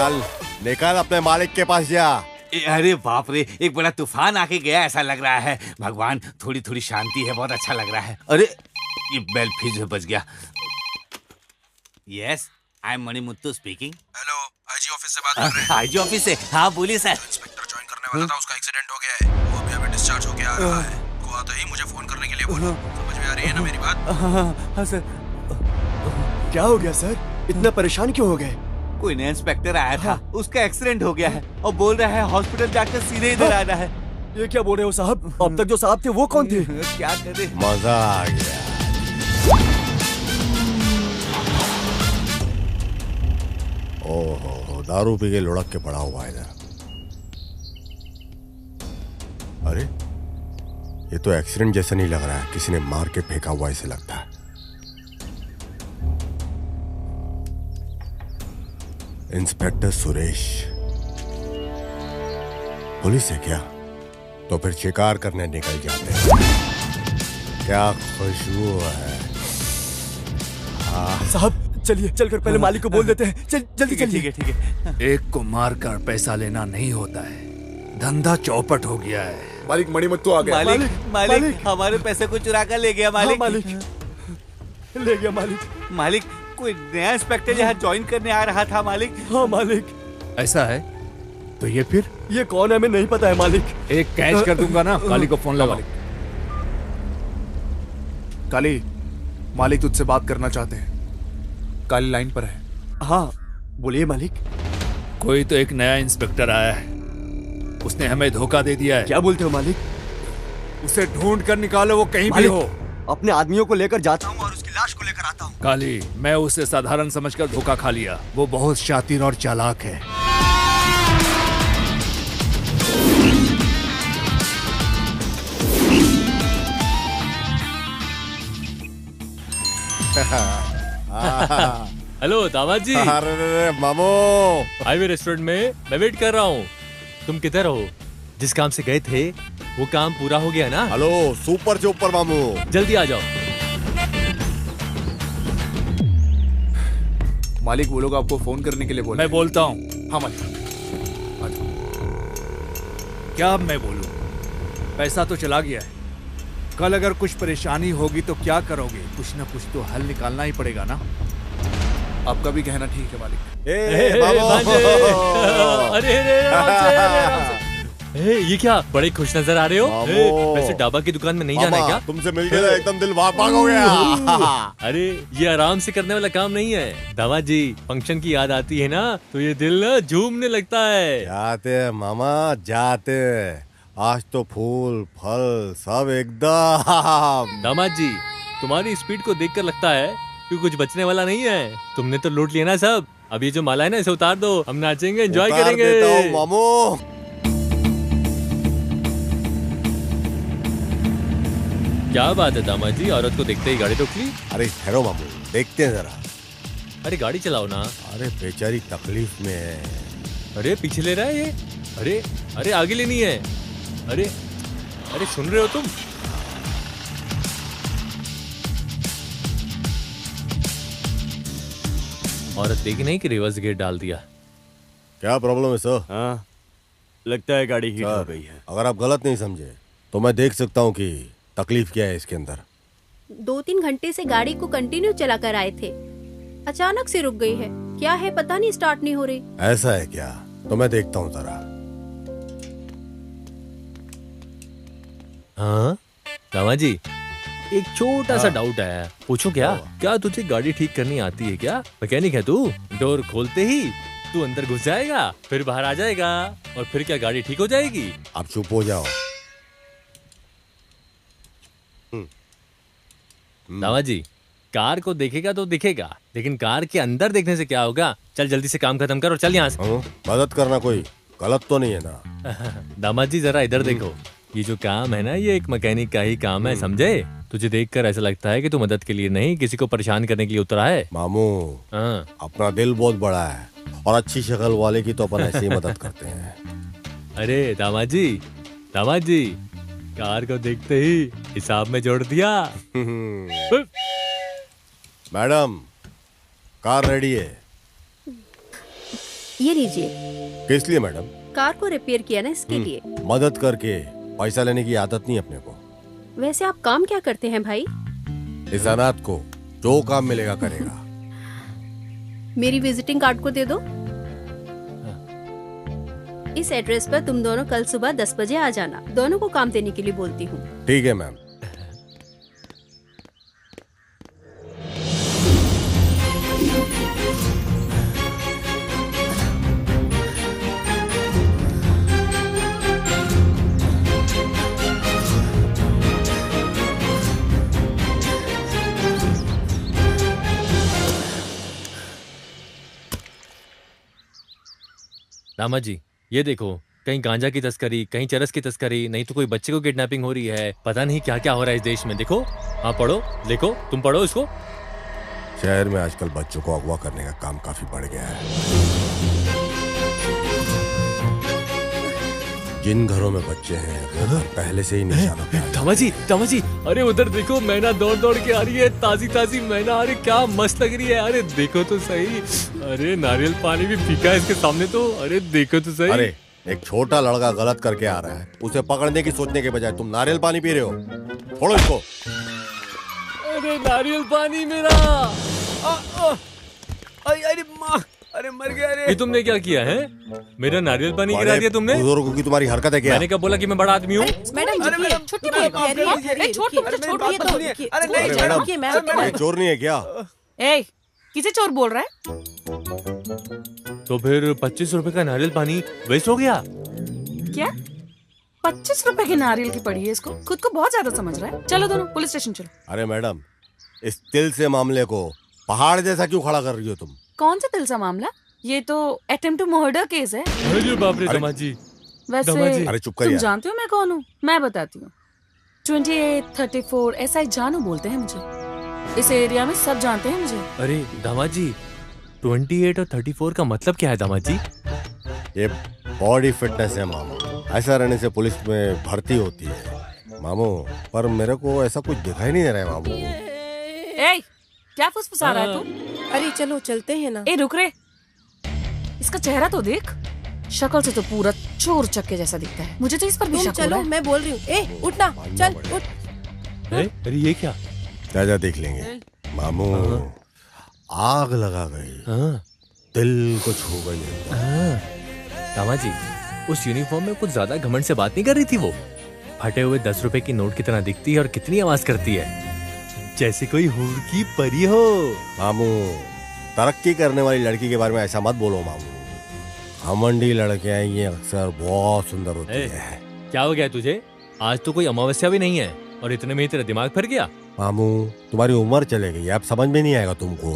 S7: चल निकल अपने मालिक के पास जा।
S6: अरे बाप रे, एक बड़ा तूफान आके गया ऐसा लग रहा है। भगवान, थोड़ी थोड़ी शांति है, बहुत अच्छा लग रहा है। अरे ये बेल फिर से बज गया। Yes, I am Manimuthu speaking.
S10: Hello, IG office से बात कर रहे हैं।
S6: आईजी ऑफिस से? हाँ बोलिए सर।
S10: इंस्पेक्टर ज्वाइन करने वाला था, उसका एक्सीडेंट हो गया है, वो अभी डिस्चार्ज होके आ रहा है। वो आते ही मुझे फोन करने के लिए बोला। समझ में आ रही है ना मेरी बात?
S6: हाँ सर।
S8: क्या हो गया सर? इतना परेशान क्यों हो गए?
S6: कोई नया इंस्पेक्टर आया था, उसका एक्सीडेंट हो गया है और बोल रहा है हॉस्पिटल जाकर सीधे इधर आना है।
S8: ये क्या बोल रहे हो साहब? अब तक जो साहब थे वो कौन थे?
S6: क्या करे?
S7: मजा आ गया। ओहो, दारू पी के लुढ़क के पड़ा हुआ है इधर। अरे ये तो एक्सीडेंट जैसा नहीं लग रहा है, किसी ने मार के फेंका हुआ ऐसे लगता है। इंस्पेक्टर सुरेश पुलिस है क्या? तो फिर शिकार करने निकल जाते हैं। क्या खुशबू है।
S8: साहब चलिए, चलकर पहले मालिक को बोल देते हैं। जल्दी चलिए।
S6: ठीक है।
S3: एक को मारकर पैसा लेना नहीं होता है, धंधा चौपट हो गया है।
S9: मालिक मणिमुत्तु आ गया।
S6: मालिक हमारे पैसे को चुरा कर ले गया। मालिक
S8: ले गया मालिक।
S6: मालिक कोई नया इंस्पेक्टर यहाँ ज्वाइन करने आ रहा था मालिक।
S8: हाँ मालिक।
S3: ऐसा है तो ये फिर
S8: ये कौन है हमें नहीं पता है मालिक।
S3: एक कैच कर दूंगा ना। काली को फोन लगाओ।
S9: काली, मालिक तुझसे बात करना चाहते हैं। काली लाइन पर है।
S8: हाँ बोलिए मालिक।
S3: कोई तो एक नया इंस्पेक्टर आया है, उसने हमें धोखा दे दिया है।
S8: क्या बोलते हो मालिक?
S3: उसे ढूंढ कर निकालो, वो कहीं भी हो।
S8: अपने आदमियों को लेकर जाता हूँ और उसकी लाश को लेकर आता हूँ।
S3: काली, मैं उसे साधारण समझकर धोखा खा लिया। वो बहुत शातिर और चालाक है।
S12: हेलो दामाद जी।
S7: अरे मामू,
S12: हाईवे रेस्टोरेंट में मैं वेट कर रहा हूँ। तुम किधर हो? जिस काम से गए थे वो काम पूरा हो गया ना?
S7: हेलो सुपर चुपर मामू,
S12: जल्दी आ जाओ।
S9: मालिक वो लोग आपको फोन करने के लिए बोले।
S3: मैं बोलता हूँ।
S9: हाँ मालिक।
S3: क्या अब मैं बोलूं? पैसा तो चला गया है। कल अगर कुछ परेशानी होगी तो क्या करोगे? कुछ ना कुछ तो हल निकालना ही पड़ेगा ना।
S9: आपका भी कहना ठीक है मालिक।
S12: अरे ये क्या बड़े खुश नजर आ रहे हो? वैसे डाबा की दुकान में नहीं जाना है क्या?
S7: तुमसे मिलकर एकदम दिल भाग हो गया।
S12: अरे ये आराम से करने वाला काम नहीं है दामाद जी। फंक्शन की याद आती है ना तो ये दिल ना झूमने लगता है।
S7: जाते मामा जाते, आज तो फूल फल सब एकदम।
S12: दामाद जी तुम्हारी स्पीड को देखकर लगता है कि कुछ बचने वाला नहीं है। तुमने तो लूट लिया ना सब। अब ये जो माला है ना इसे उतार दो, हम नाचेंगे, एंजॉय करेंगे।
S7: मामू
S12: क्या बात है दामाद जी, औरत को देखते ही गाड़ी रोक ली?
S7: अरे ठहरो मामू, देखते हैं जरा।
S12: अरे गाड़ी चलाओ ना।
S7: अरे बेचारी तकलीफ में है।
S12: अरे पीछे ले रहा है ये। अरे अरे आगे लेनी है। अरे अरे सुन रहे हो तुम? औरत देखी नहीं कि रिवर्स गेट डाल दिया।
S7: क्या प्रॉब्लम है सर?
S8: हाँ लगता है गाड़ी हीट हो गई है।
S7: अगर आप गलत नहीं समझे तो मैं देख सकता हूँ कि तकलीफ क्या है इसके अंदर।
S11: 2-3 घंटे से गाड़ी को कंटिन्यू चला कर आए थे, अचानक से रुक गई है। क्या है पता नहीं, स्टार्ट नहीं हो रही।
S7: ऐसा है क्या? तो मैं देखता हूँ जरा।
S12: हाँ रामा जी, एक छोटा सा डाउट आया, पूछो क्या? क्या तुझे गाड़ी ठीक करनी आती है क्या? मैकेनिक है तू? डोर खोलते ही तू अंदर घुस जाएगा, फिर बाहर आ जाएगा और फिर क्या गाड़ी ठीक हो जाएगी?
S7: आप चुप हो जाओ।
S12: रामा जी, कार को देखेगा तो दिखेगा, लेकिन कार के अंदर देखने से क्या होगा? चल जल्दी से काम खत्म कर और चल यहाँ से।
S7: मदद करना कोई गलत तो नहीं है ना?
S12: दामाद जी जरा इधर देखो, ये जो काम है ना ये एक मैकेनिक का ही काम है, समझे? तुझे देखकर ऐसा लगता है कि तू मदद के लिए नहीं किसी को परेशान करने के लिए उतरा है।
S7: मामू अपना दिल बहुत बड़ा है और अच्छी शक्ल वाले की तो अपन ऐसे ही मदद करते हैं।
S12: अरे दामाद जी कार को देखते ही हिसाब में जोड़ दिया।
S7: मैडम कार रेडी है।
S11: ये लीजिए।
S7: किस लिए मैडम?
S11: कार को रिपेयर किया ना, इसके लिए।
S7: मदद करके पैसा लेने की आदत नहीं अपने को।
S11: वैसे आप काम क्या करते हैं भाई?
S7: इस अनाथ को जो काम मिलेगा करेगा।
S11: मेरी विजिटिंग कार्ड को दे दो। इस एड्रेस पर तुम दोनों कल सुबह 10 बजे आ जाना। दोनों को काम देने के लिए बोलती हूँ।
S7: ठीक है मैम।
S12: रामा जी, ये देखो, कहीं गांजा की तस्करी, कहीं चरस की तस्करी, नहीं तो कोई बच्चे को किडनैपिंग हो रही है। पता नहीं क्या क्या हो रहा है इस देश में। देखो, हाँ पढ़ो, देखो, तुम पढ़ो इसको।
S7: शहर में आजकल बच्चों को अगवा करने का काम काफी बढ़ गया है। जिन घरों में बच्चे हैं वो घर पहले से ही निशाना पे हैं।
S12: दामा जी, अरे उधर देखो, मैना दौड़ दौड़ के आ रही है। ताजी ताजी मैना, अरे क्या मस्त लग रही है। अरे देखो तो सही। अरे नारियल पानी भी फीका है इसके सामने तो। अरे देखो तो सही।
S7: अरे एक छोटा लड़का गलत करके आ रहा है, उसे पकड़ने की सोचने के बजाय तुम नारियल पानी पी रहे हो। छोड़ो इसको।
S12: अरे नारियल पानी मेरा।
S4: अरे माँ, अरे मर गया रे।
S12: ये तुमने क्या किया है? मेरा नारियल पानी गिरा दिया तुमने।
S7: बुजुर्गों की तुम्हारी हरकत है क्या?
S12: मैंने कब बोला कि मैं बड़ा आदमी हूँ?
S2: मैडम छुट्टी
S7: अरे मैडम, चोर नहीं है क्या?
S2: किसे चोर बोल रहा है?
S12: तो फिर 25 रुपए का नारियल पानी वेस्ट हो गया
S2: क्या? 25 रुपए की नारियल की पड़ी है इसको। खुद को बहुत ज्यादा समझ रहा है। चलो दोनों पुलिस स्टेशन चलो।
S7: अरे मैडम, इस तिल से मामले को पहाड़ जैसा क्यों खड़ा कर रही हो तुम?
S2: कौन सा दिल सा मामला? ये तो अटेम्प्ट टू मर्डर केस है।
S12: अरे बाप रे दामाद जी।
S2: वैसे
S7: अरे चुप कर
S2: तुम
S7: यार।
S2: जानते हो मैं कौन हूँ? मैं बताती हूँ। 2834 SI जानू बोलते हैं मुझे। इस एरिया में सब जानते हैं मुझे।
S12: अरे दामाद जी, 28 और 34 का मतलब क्या है दामाद जी?
S7: ये बॉडी फिटनेस है मामू। ऐसा रहने से पुलिस में भर्ती होती है मामू। पर मेरे को ऐसा कुछ दिखाई नहीं दे रहा है मामू।
S2: ए, क्या फुसफुसा रहा है तू?
S13: अरे चलो चलते हैं ना।
S2: ए रुक रे, इसका चेहरा तो देख। शक्ल से तो पूरा चोर चक्के जैसा दिखता है। मुझे तो इस पर भी शक हो रहा
S13: चलो,
S2: है।
S13: मैं बोल रही हूँ। ए उठना, चल उठ।
S12: अरे ये क्या?
S7: जा देख लेंगे मामू। आग लगा गई, दिल को छू गई।
S12: दामाद जी, उस यूनिफॉर्म में कुछ ज्यादा घमंड से बात नहीं कर रही थी वो? फटे हुए 10 रुपए की नोट की तरह दिखती है और कितनी आवाज करती है, जैसे कोई हूर की परी हो।
S7: मामू, तरक्की करने वाली लड़की के बारे में ऐसा मत बोलो मामू। घमंडी लड़कियां ये अक्सर बहुत सुंदर होती है।
S12: क्या हो गया तुझे? आज तो कोई अमावस्या भी नहीं है और इतने में ही तेरा दिमाग फिर गया।
S7: मामू, तुम्हारी उम्र चले गई, अब समझ में नहीं आएगा तुमको।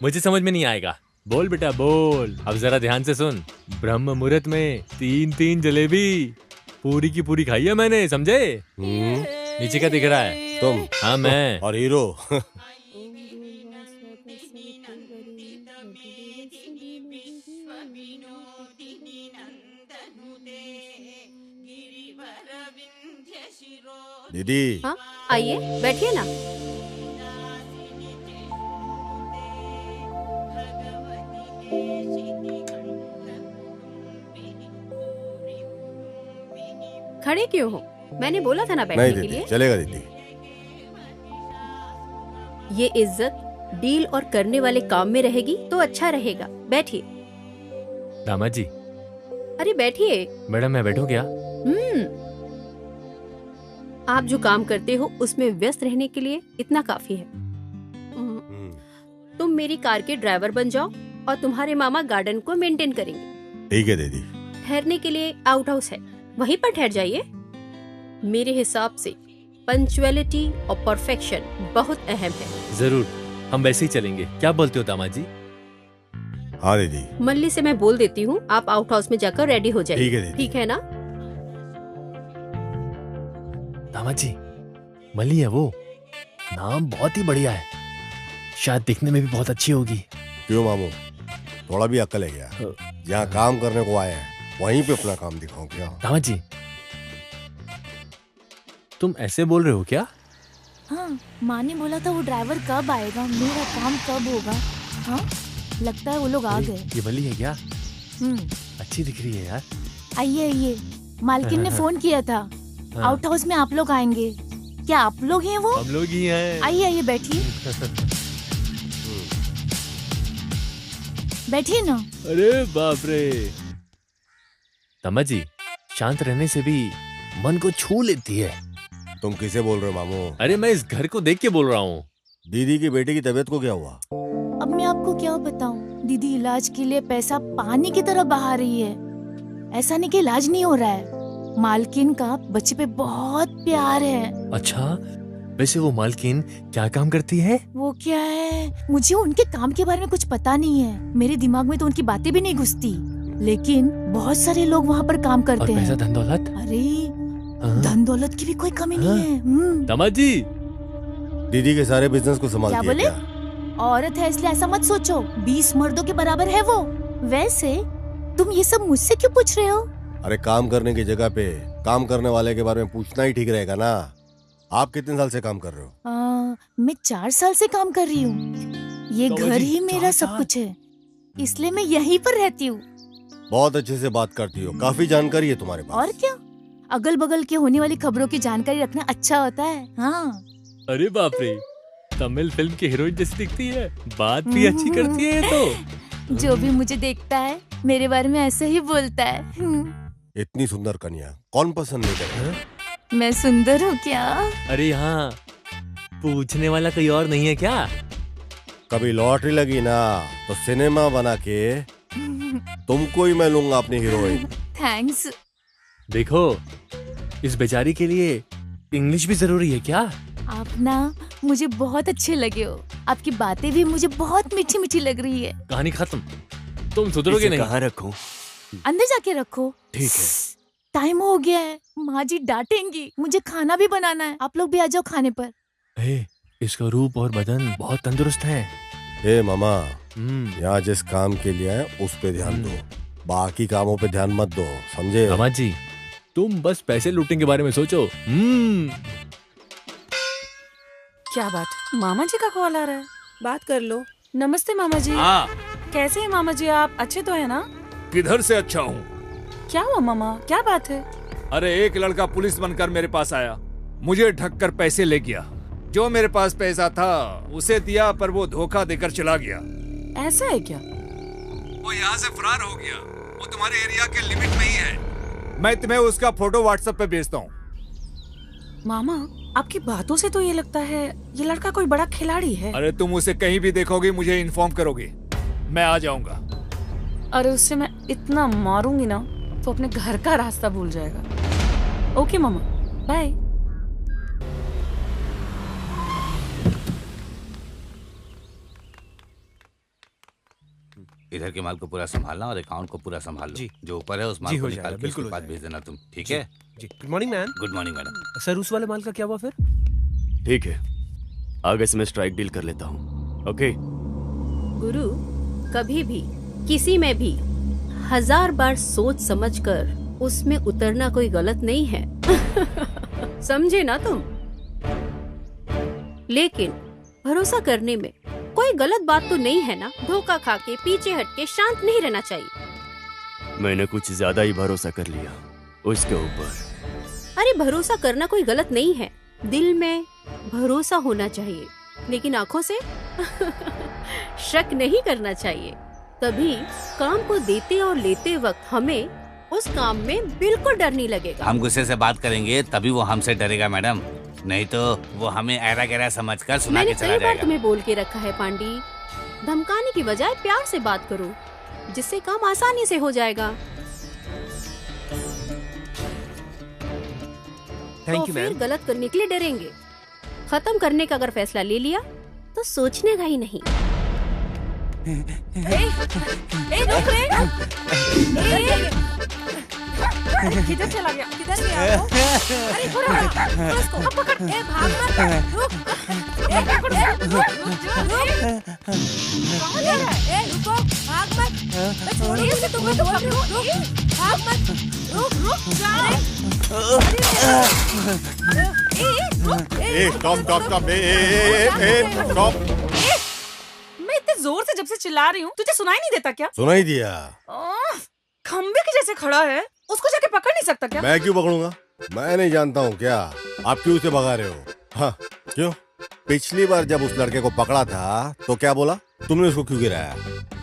S12: मुझे समझ में नहीं आएगा। बोल बेटा बोल। अब जरा ध्यान से सुन। ब्रह्म मुहूर्त में 3 जलेबी पूरी की पूरी खाई है मैंने, समझे? नीचे क्या दिख रहा है?
S7: तुम।
S12: हाँ मैं।
S7: और हीरो। दीदी।
S11: हाँ आइए, बैठिए ना। खड़े क्यों हो? मैंने बोला था ना बैठने के लिए।
S7: चलेगा दीदी।
S11: ये इज्जत डील और करने वाले काम में रहेगी तो अच्छा रहेगा। बैठिए।
S12: दामाद जी।
S11: अरे बैठिए।
S12: मैडम मैं बैठूं क्या?
S11: आप जो काम करते हो उसमें व्यस्त रहने के लिए इतना काफी है। तुम मेरी कार के ड्राइवर बन जाओ और तुम्हारे मामा गार्डन को मेंटेन करेंगे।
S7: ठीक है दीदी।
S11: ठहरने के लिए आउट हाउस है, वहीं पर ठहर जाइए। मेरे हिसाब से पंक्चुअलिटी और परफेक्शन बहुत अहम है।
S12: जरूर, हम वैसे ही चलेंगे। क्या बोलते हो दामाद जी?
S7: हाँ दीदी।
S11: मल्ली से मैं बोल देती हूँ, आप आउट हाउस में जाकर रेडी हो जाइए।
S7: ठीक है दीदी।
S11: ठीक है ना?
S12: दामाद जी, मल्ली है वो। नाम बहुत ही बढ़िया है, शायद दिखने में भी बहुत अच्छी होगी।
S7: क्यों मामू, थोड़ा भी अक्ल है क्या? जहाँ काम करने को आए हैं वहीं पे अपना काम दिखाओ क्या?
S12: दामाद जी, तुम ऐसे बोल रहे हो क्या?
S5: हाँ, माँ ने बोला था वो ड्राइवर कब आएगा, मेरा काम कब होगा। हाँ लगता है वो लोग आ गए।
S12: ये बली है क्या?
S5: हम्म,
S12: अच्छी दिख रही है यार।
S5: आइए आइए, मालकिन ने फोन किया था, आउट हाउस में आप लोग आएंगे। क्या आप लोग हैं वो?
S12: हम लोग ही हैं।
S5: आइए आइए, बैठिए बैठिए ना।
S12: अरे बाप रे, तमा जी शांत रहने से भी मन को छू लेती है।
S7: तुम किसे बोल रहे हो मामू?
S12: अरे मैं इस घर को देख के बोल रहा हूँ।
S7: दीदी की बेटी की तबीयत को क्या हुआ?
S5: अब मैं आपको क्या बताऊं, दीदी इलाज के लिए पैसा पानी की तरह बहा रही है। ऐसा नहीं कि इलाज नहीं हो रहा है, मालकिन का बच्चे पे बहुत प्यार है।
S12: अच्छा, वैसे वो मालकिन क्या काम करती है?
S5: वो क्या है, मुझे उनके काम के बारे में कुछ पता नहीं है। मेरे दिमाग में तो उनकी बातें भी नहीं घुसती, लेकिन बहुत सारे लोग वहाँ पर काम करते हैं।
S12: पैसा धन दौलत?
S5: अरे धन दौलत की भी कोई कमी नहीं है।
S12: तमा जी,
S7: दीदी के सारे बिजनेस को संभालती
S5: क्या
S7: है
S5: बोले?
S7: क्या?
S5: औरत है इसलिए ऐसा मत सोचो, 20 मर्दों के बराबर है वो। वैसे तुम ये सब मुझसे क्यों पूछ रहे हो?
S7: अरे काम करने की जगह पे काम करने वाले के बारे में पूछना ही ठीक रहेगा ना। आप कितने साल से काम कर रहे हो?
S5: मैं 4 साल से काम कर रही हूँ। ये घर ही मेरा सब कुछ है, इसलिए मैं यहीं पर रहती हूँ।
S7: बहुत अच्छे से बात करती हो, काफी जानकारी है तुम्हारे पास।
S5: और क्या, अगल बगल के होने वाली खबरों की जानकारी रखना अच्छा होता है। हाँ।
S12: अरे बाप रे, तमिल फिल्म की हीरोइन जैसी दिखती है, बात भी अच्छी करती है ये तो।
S5: जो भी मुझे देखता है मेरे बारे में ऐसे ही बोलता है।
S7: इतनी सुंदर कन्या कौन पसंद नहीं करे?
S5: मैं सुंदर हूँ क्या?
S12: अरे यहाँ पूछने वाला कोई और नहीं है क्या?
S7: कभी लॉटरी लगी ना तो सिनेमा बना के तुमको ही मैं लूंगा अपनी हीरोइन।
S5: थैंक्स।
S12: देखो, इस बेचारी के लिए इंग्लिश भी जरूरी है क्या?
S5: आप ना मुझे बहुत अच्छे लगे हो, आपकी बातें भी मुझे बहुत मीठी मीठी लग रही है।
S12: कहानी खत्म, तुम सुधरोगे नहीं।
S8: कहाँ रखूं?
S5: अंदर जाके रखो।
S8: ठीक है।
S5: टाइम हो गया है, माँ जी डांटेंगी। मुझे खाना भी बनाना है, आप लोग भी आ जाओ खाने पर।
S12: इसका रूप और बदन बहुत तंदुरुस्त है।
S7: हे मामा, यहाँ जिस काम के लिए आए उस पे ध्यान दो, बाकी कामों पे ध्यान मत दो, समझे?
S12: मामा जी, तुम बस पैसे लूटने के बारे में सोचो।
S2: क्या बात, मामा जी का कॉल आ रहा है,
S13: बात कर लो।
S2: नमस्ते मामा जी।
S3: हाँ।
S2: कैसे हैं मामा जी आप, अच्छे तो है ना?
S3: किधर से अच्छा हूँ?
S2: क्या हुआ मामा, क्या बात है?
S3: अरे एक लड़का पुलिस बनकर मेरे पास आया, मुझे ढककर पैसे ले गया। जो मेरे पास पैसा था उसे दिया, पर वो धोखा देकर चला गया।
S2: ऐसा है क्या?
S3: वो यहाँ से फरार हो गया, वो तुम्हारे एरिया के लिमिट में ही है। मैं तुम्हें उसका फोटो व्हाट्सएप पे भेजता हूँ।
S2: मामा, आपकी बातों से तो ये लगता है ये लड़का कोई बड़ा खिलाड़ी है।
S3: अरे तुम उसे कहीं भी देखोगे मुझे इन्फॉर्म करोगे, मैं आ जाऊंगा।
S2: अरे उससे मैं इतना मारूंगी ना तो अपने घर का रास्ता भूल जाएगा। ओके मामा, बाय।
S6: इधर के माल को पूरा संभालना और अकाउंट को पूरा संभाल लो।
S4: जी।
S6: जो ऊपर है उस माल
S4: जी,
S6: को
S4: हो
S6: निकाल
S4: जाएगा,
S6: के
S4: बिल्कुल
S6: उसके
S4: हो
S6: बाद
S4: जाएगा।
S6: भेज देना तुम, ठीक
S4: जी,
S6: है?
S4: जी। Good morning ma'am.
S6: Good morning madam.
S4: Sir, उस वाले माल का क्या हुआ फिर?
S8: ठीक है, आगे से मैं स्ट्राइक डील कर लेता हूँ। ओके।
S11: गुरु, कभी भी किसी में भी 1000 बार सोच समझकर उसमें उतरना कोई गलत नहीं है। समझे ना तुम? लेकिन भरोसा करने में कोई गलत बात तो नहीं है ना? धोखा खा के पीछे हट के शांत नहीं रहना चाहिए।
S8: मैंने कुछ ज्यादा ही भरोसा कर लिया उसके ऊपर।
S11: अरे भरोसा करना कोई गलत नहीं है, दिल में भरोसा होना चाहिए, लेकिन आंखों से शक नहीं करना चाहिए। तभी काम को देते और लेते वक्त हमें उस काम में बिल्कुल डर नहीं लगेगा।
S6: हम गुस्से से बात करेंगे तभी वो हमसे डरेगा मैडम, नहीं तो वो हमें ऐरा गैरा समझकर सुना के चला
S11: मैंने कई बार
S6: जाएगा।
S11: तुम्हें बोल के रखा है पांडी, धमकाने की बजाय प्यार से बात करो, जिससे काम आसानी से हो जाएगा।
S4: थैंक
S11: तो
S4: यू
S11: फिर
S4: मैम।
S11: गलत करने के लिए डरेंगे। खत्म करने का अगर फैसला ले लिया तो सोचने का ही नहीं।
S2: किधर चला गया?
S13: किधर गया वो? अरे थोड़ा उसको पकड़। ए भाग मत, रुक। ए पकड़, रुक। कहाँ जा रहा है? ए रुको, भाग मत। मैं छोड़ूंगी उसे, तुम्हें तो रुक। भाग मत, रुक जा।
S7: Stop stop stop, stop.
S13: मैं इतने
S2: जोर से जब से चिल्ला रही हूँ, तुझे सुनाई नहीं देता क्या?
S7: सुनाई दिया।
S2: खंबे के जैसे खड़ा है, उसको जाके पकड़ नहीं सकता क्या?
S7: मैं क्यों पकड़ूंगा? मैं नहीं जानता हूँ क्या? आप क्यों उसे भगा रहे हो? हाँ, क्यों? पिछली बार जब उस लड़के को पकड़ा था तो क्या बोला? तुमने उसको क्यों गिराया?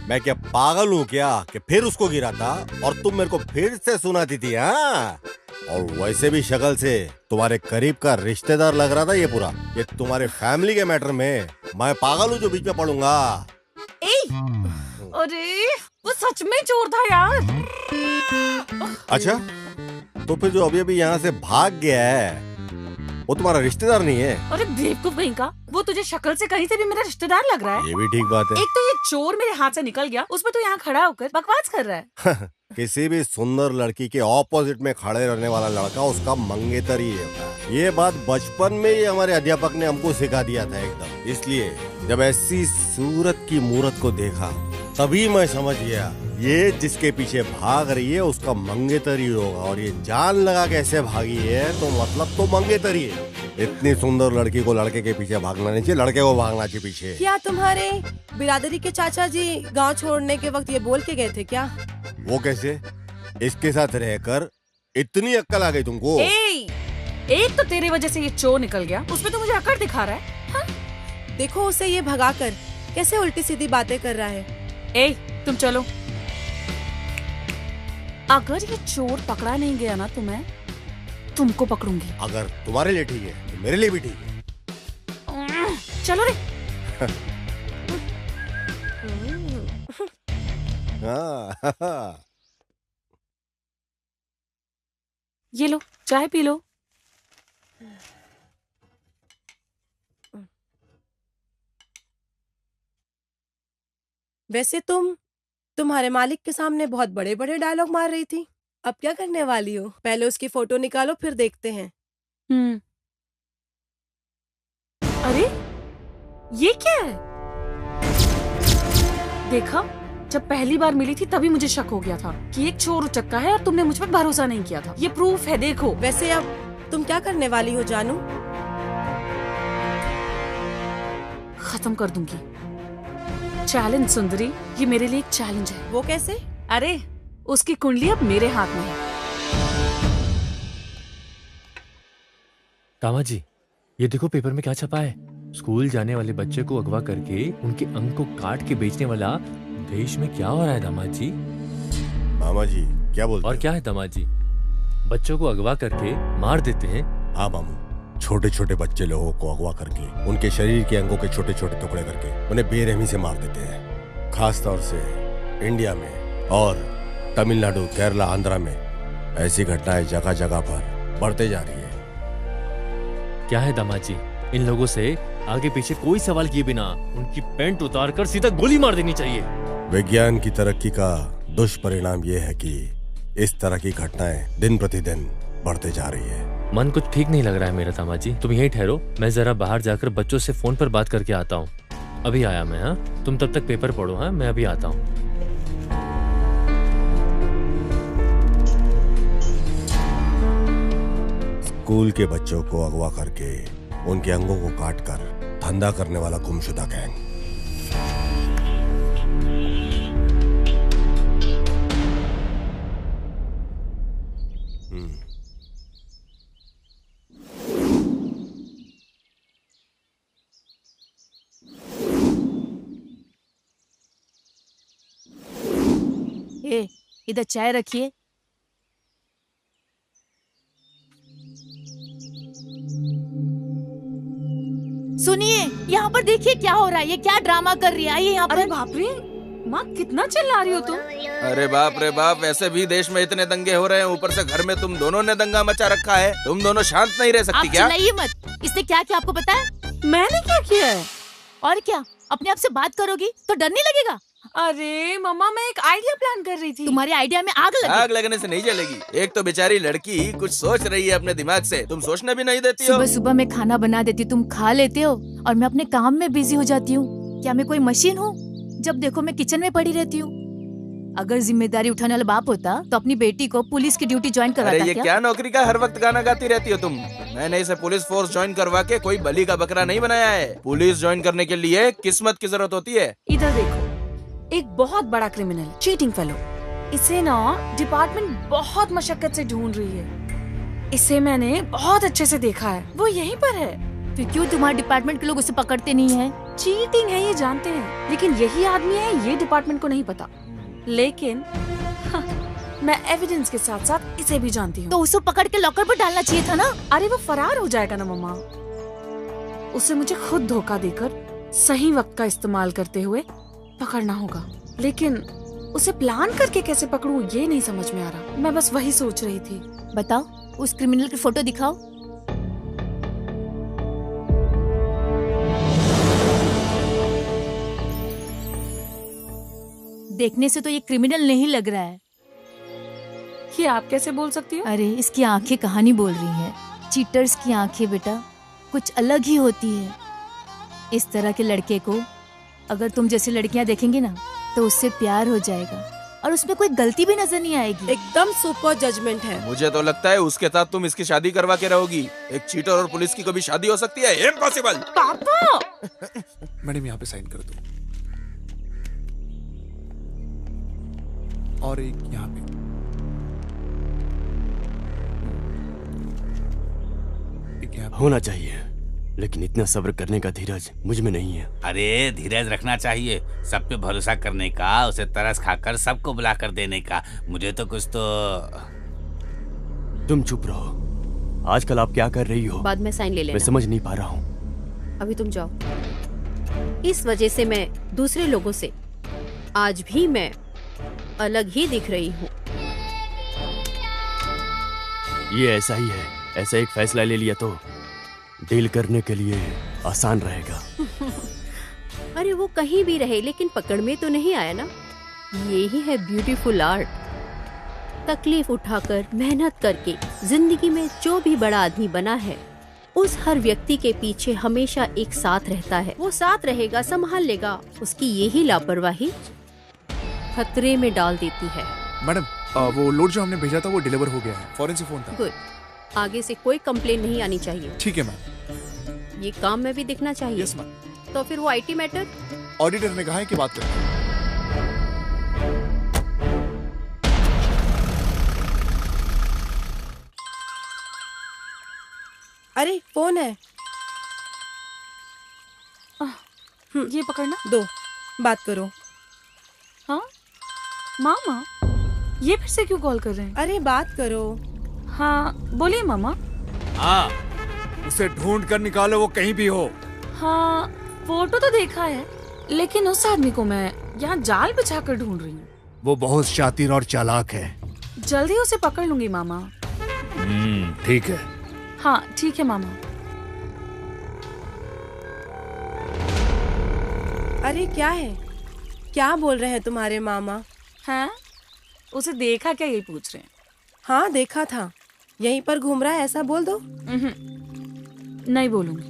S7: मैं क्या पागल हूँ क्या कि फिर उसको गिरा था और तुम मेरे को फिर से सुनाती थी? हाँ, और वैसे भी शक्ल से तुम्हारे करीब का रिश्तेदार लग रहा था ये पूरा। ये तुम्हारे फैमिली के मैटर में मैं पागल हूँ जो बीच में पड़ूंगा?
S2: अरे वो सच में चोर था यार।
S7: अच्छा, तो फिर जो अभी अभी यहाँ से भाग गया है वो तुम्हारा रिश्तेदार नहीं है?
S2: अरे बेवकूफ कहीं का, वो तुझे शक्ल से कहीं से भी मेरा रिश्तेदार लग रहा है।
S7: ये भी ठीक बात है।
S2: एक तो ये चोर मेरे हाथ से निकल गया, उसमें तो यहाँ खड़ा होकर बकवास कर रहा है।
S7: किसी भी सुंदर लड़की के ऑपोजिट में खड़े रहने वाला लड़का उसका मंगेतर ही है। ये बात बचपन में ही हमारे अध्यापक ने हमको सिखा दिया था एकदम। इसलिए जब ऐसी सूरत की मूरत को देखा तभी मैं समझ गया ये जिसके पीछे भाग रही है उसका मंगेतर ही होगा। और ये जान लगा कैसे भागी है तो मतलब तो मंगेतर ही है। इतनी सुंदर लड़की को लड़के के पीछे भागना नहीं चाहिए, लड़के को भागना चाहिए पीछे।
S13: क्या तुम्हारे बिरादरी के चाचा जी गांव छोड़ने के वक्त ये बोल के गए थे क्या?
S7: वो कैसे? इसके साथ रहकर इतनी अक्ल आ गई तुमको?
S2: एक तो तेरी वजह से ये चोर निकल गया, उसमें तो मुझे अकड़ दिखा रहा है। हाँ?
S13: देखो उसे ये भगाकर कैसे उल्टी सीधी बातें कर रहा है।
S2: तुम चलो। अगर ये चोर पकड़ा नहीं गया ना तो मैं तुमको पकड़ूंगी।
S7: अगर तुम्हारे लिए ठीक है तो मेरे लिए भी ठीक है।
S2: चलो रे। ये लो, चाय पी लो।
S13: वैसे तुम्हारे मालिक के सामने बहुत बड़े बड़े डायलॉग मार रही थी, अब क्या करने वाली हो? पहले उसकी फोटो निकालो फिर देखते हैं।
S2: अरे ये क्या है? देखा, जब पहली बार मिली थी तभी मुझे शक हो गया था कि एक चोर उचक्का है और तुमने मुझ पर भरोसा नहीं किया था। ये प्रूफ है, देखो।
S13: वैसे अब तुम क्या करने वाली हो जानू?
S2: खत्म कर दूंगी। चैलेंज सुंदरी, ये मेरे लिए एक चैलेंज है।
S13: वो कैसे?
S2: अरे उसकी कुंडली अब मेरे हाथ में है।
S12: कामा जी, ये देखो पेपर में क्या छपा है। स्कूल जाने वाले बच्चे को अगवा करके उनके अंग को काट के बेचने वाला देश में क्या हो रहा है दामाद जी?
S7: मामा जी क्या बोलते?
S12: और क्या है दामाद जी? बच्चों को अगवा करके मार देते हैं।
S7: हाँ मामू, छोटे छोटे बच्चे लोगों को अगवा करके उनके शरीर के अंगों के छोटे छोटे टुकड़े करके उन्हें बेरहमी से मार देते हैं। खास तौर से इंडिया में और तमिलनाडु, केरला, आंध्रा में ऐसी घटनाएं जगह जगह पर बढ़ते जा रही है।
S12: क्या है दामाद जी, इन लोगों से आगे पीछे कोई सवाल किए बिना उनकी पैंट उतार कर सीधा गोली मार देनी चाहिए।
S7: विज्ञान की तरक्की का दुष्परिणाम ये है कि इस तरह की घटनाएं दिन प्रतिदिन बढ़ते जा रही है।
S12: मन कुछ ठीक नहीं लग रहा है मेरा दामाद जी, तुम यहीं ठहरो, मैं जरा बाहर जाकर बच्चों से फोन पर बात करके आता हूँ। अभी आया मैं। हाँ, तुम तब तक पेपर पढ़ो। हाँ, मैं अभी आता हूँ।
S7: स्कूल के बच्चों को अगवा करके उनके अंगों को काटकर धंधा करने वाला गुमशुदा गैंग।
S5: इधर चाय रखिए। सुनिए, यहाँ पर देखिए क्या हो रहा है। ये क्या ड्रामा कर रही है? आइए यहाँ पर।
S2: अरे बाप रे, माँ कितना चिल्ला रही हो तुम?
S10: अरे बाप रे बाप, वैसे भी देश में इतने दंगे हो रहे हैं, ऊपर से घर में तुम दोनों ने दंगा मचा रखा है। तुम दोनों शांत नहीं रह सकती क्या?
S5: आप चिल्लाइए मत। इसने क्या किया आपको पता है?
S2: मैंने क्या किया है?
S5: और क्या, अपने आप से बात करोगी तो डर नहीं लगेगा?
S2: अरे मम्मा, मैं एक आइडिया प्लान कर रही थी।
S5: तुम्हारे आइडिया में आग लगी?
S10: आग लगने से नहीं जलेगी। एक तो बेचारी लड़की कुछ सोच रही है अपने दिमाग से, तुम सोचने भी नहीं देती हो।
S5: सुबह सुबह मैं खाना बना देती हूँ, तुम खा लेते हो और मैं अपने काम में बिजी हो जाती हूँ। क्या मैं कोई मशीन हूँ? जब देखो मैं किचन में पड़ी रहती हूँ। अगर जिम्मेदारी उठाने वाला बाप होता तो अपनी बेटी को पुलिस की ड्यूटी ज्वाइन करवाता।
S10: अरे ये क्या नौकरी का हर वक्त गाना गाती रहती हो तुम? मैंने इसे पुलिस फोर्स ज्वाइन करवा के कोई बलि का बकरा नहीं बनाया है। पुलिस ज्वाइन करने के लिए किस्मत की जरूरत होती है।
S2: इधर देखो, एक बहुत बड़ा क्रिमिनल, चीटिंग फेलो। इसे ना डिपार्टमेंट बहुत मशक्कत से ढूंढ रही है। इसे मैंने बहुत अच्छे से देखा है, वो यहीं पर है।
S5: फिर क्यों तुम्हारे डिपार्टमेंट के लोग उसे पकड़ते नहीं हैं?
S2: चीटिंग है ये जानते हैं, लेकिन यही आदमी है ये डिपार्टमेंट को नहीं पता। लेकिन मैं एविडेंस के साथ साथ इसे भी जानती हूँ।
S5: तो उसे पकड़ के लॉकर पर डालना चाहिए था ना।
S2: अरे वो फरार हो जाएगा ना मम्मा। उसे मुझे खुद धोखा देकर सही वक्त का इस्तेमाल करते हुए पकड़ना होगा, लेकिन उसे प्लान करके कैसे पकड़ूं ये नहीं समझ में आ रहा। मैं बस वही सोच रही थी।
S5: बताओ, उस क्रिमिनल की फोटो दिखाओ। देखने से तो ये क्रिमिनल नहीं लग रहा है।
S2: ये आप कैसे बोल सकती हो?
S5: अरे इसकी आंखें कहानी बोल रही हैं। चीटर्स की आंखें बेटा कुछ अलग ही होती है। इस तरह के लड़के को अगर तुम जैसी लड़कियां देखेंगे ना तो उससे प्यार हो जाएगा और उसमें कोई गलती भी नजर नहीं आएगी।
S13: एकदम सुपर जजमेंट है।
S10: मुझे तो लगता है उसके साथ तुम इसकी शादी करवा के रहोगी। एक चीटर और पुलिस की कभी शादी हो सकती है? इम्पॉसिबल।
S2: पापा
S9: मैडम यहाँ पे साइन कर दो, और एक यहाँ पे।
S8: होना चाहिए, लेकिन इतना सब्र करने का धीरज मुझ में नहीं है।
S6: अरे धीरज रखना चाहिए, सब पे भरोसा करने का, उसे तरस खाकर सबको बुला कर देने का। मुझे तो कुछ तो।
S8: तुम चुप रहो। आजकल आप क्या कर रही हो?
S11: बाद में साइन ले लेना।
S8: मैं समझ नहीं पा रहा हूँ।
S11: अभी तुम जाओ। इस वजह से मैं दूसरे लोगों से आज भी मैं अलग ही दिख रही हूँ।
S8: ये ऐसा ही है। ऐसा एक फैसला ले लिया तो डील करने के लिए आसान रहेगा।
S11: अरे वो कहीं भी रहे लेकिन पकड़ में तो नहीं आया ना। यही है ब्यूटीफुल आर्ट। तकलीफ उठाकर मेहनत करके जिंदगी में जो भी बड़ा आदमी बना है, उस हर व्यक्ति के पीछे हमेशा एक साथ रहता है। वो साथ रहेगा, संभाल लेगा। उसकी यही लापरवाही खतरे में डाल देती है।
S9: मैडम वो लोड जो हमने भेजा था वो डिलीवर हो गया है। फॉरेन से फोन था।
S11: गुड। आगे से कोई कंप्लेन नहीं आनी चाहिए।
S9: ठीक है मैम।
S11: ये काम में भी दिखना चाहिए।
S9: Yes ma'am.
S11: तो फिर वो आईटी मैटर
S9: ऑडिटर ने कहा है कि बात करें।
S13: अरे फोन है।
S2: ये पकड़ना।
S13: दो, बात करो।
S2: हाँ मामा, ये फिर से क्यों कॉल कर रहे हैं?
S13: अरे बात करो।
S2: हाँ बोलिए मामा।
S3: हाँ, उसे ढूंढ कर निकालो, वो कहीं भी हो।
S2: हाँ फोटो तो देखा है, लेकिन उस आदमी को मैं यहाँ जाल बिछा कर ढूंढ रही हूँ।
S3: वो बहुत शातिर और चालाक है।
S2: जल्दी उसे पकड़ लूंगी मामा।
S3: ठीक है।
S2: हाँ ठीक है मामा।
S13: अरे क्या है? क्या बोल रहे हैं तुम्हारे मामा?
S2: हैं? उसे देखा क्या, यही पूछ रहे हैं।
S13: हाँ देखा था, यहीं पर घूम रहा है, ऐसा बोल दो।
S2: नहीं बोलूंगी,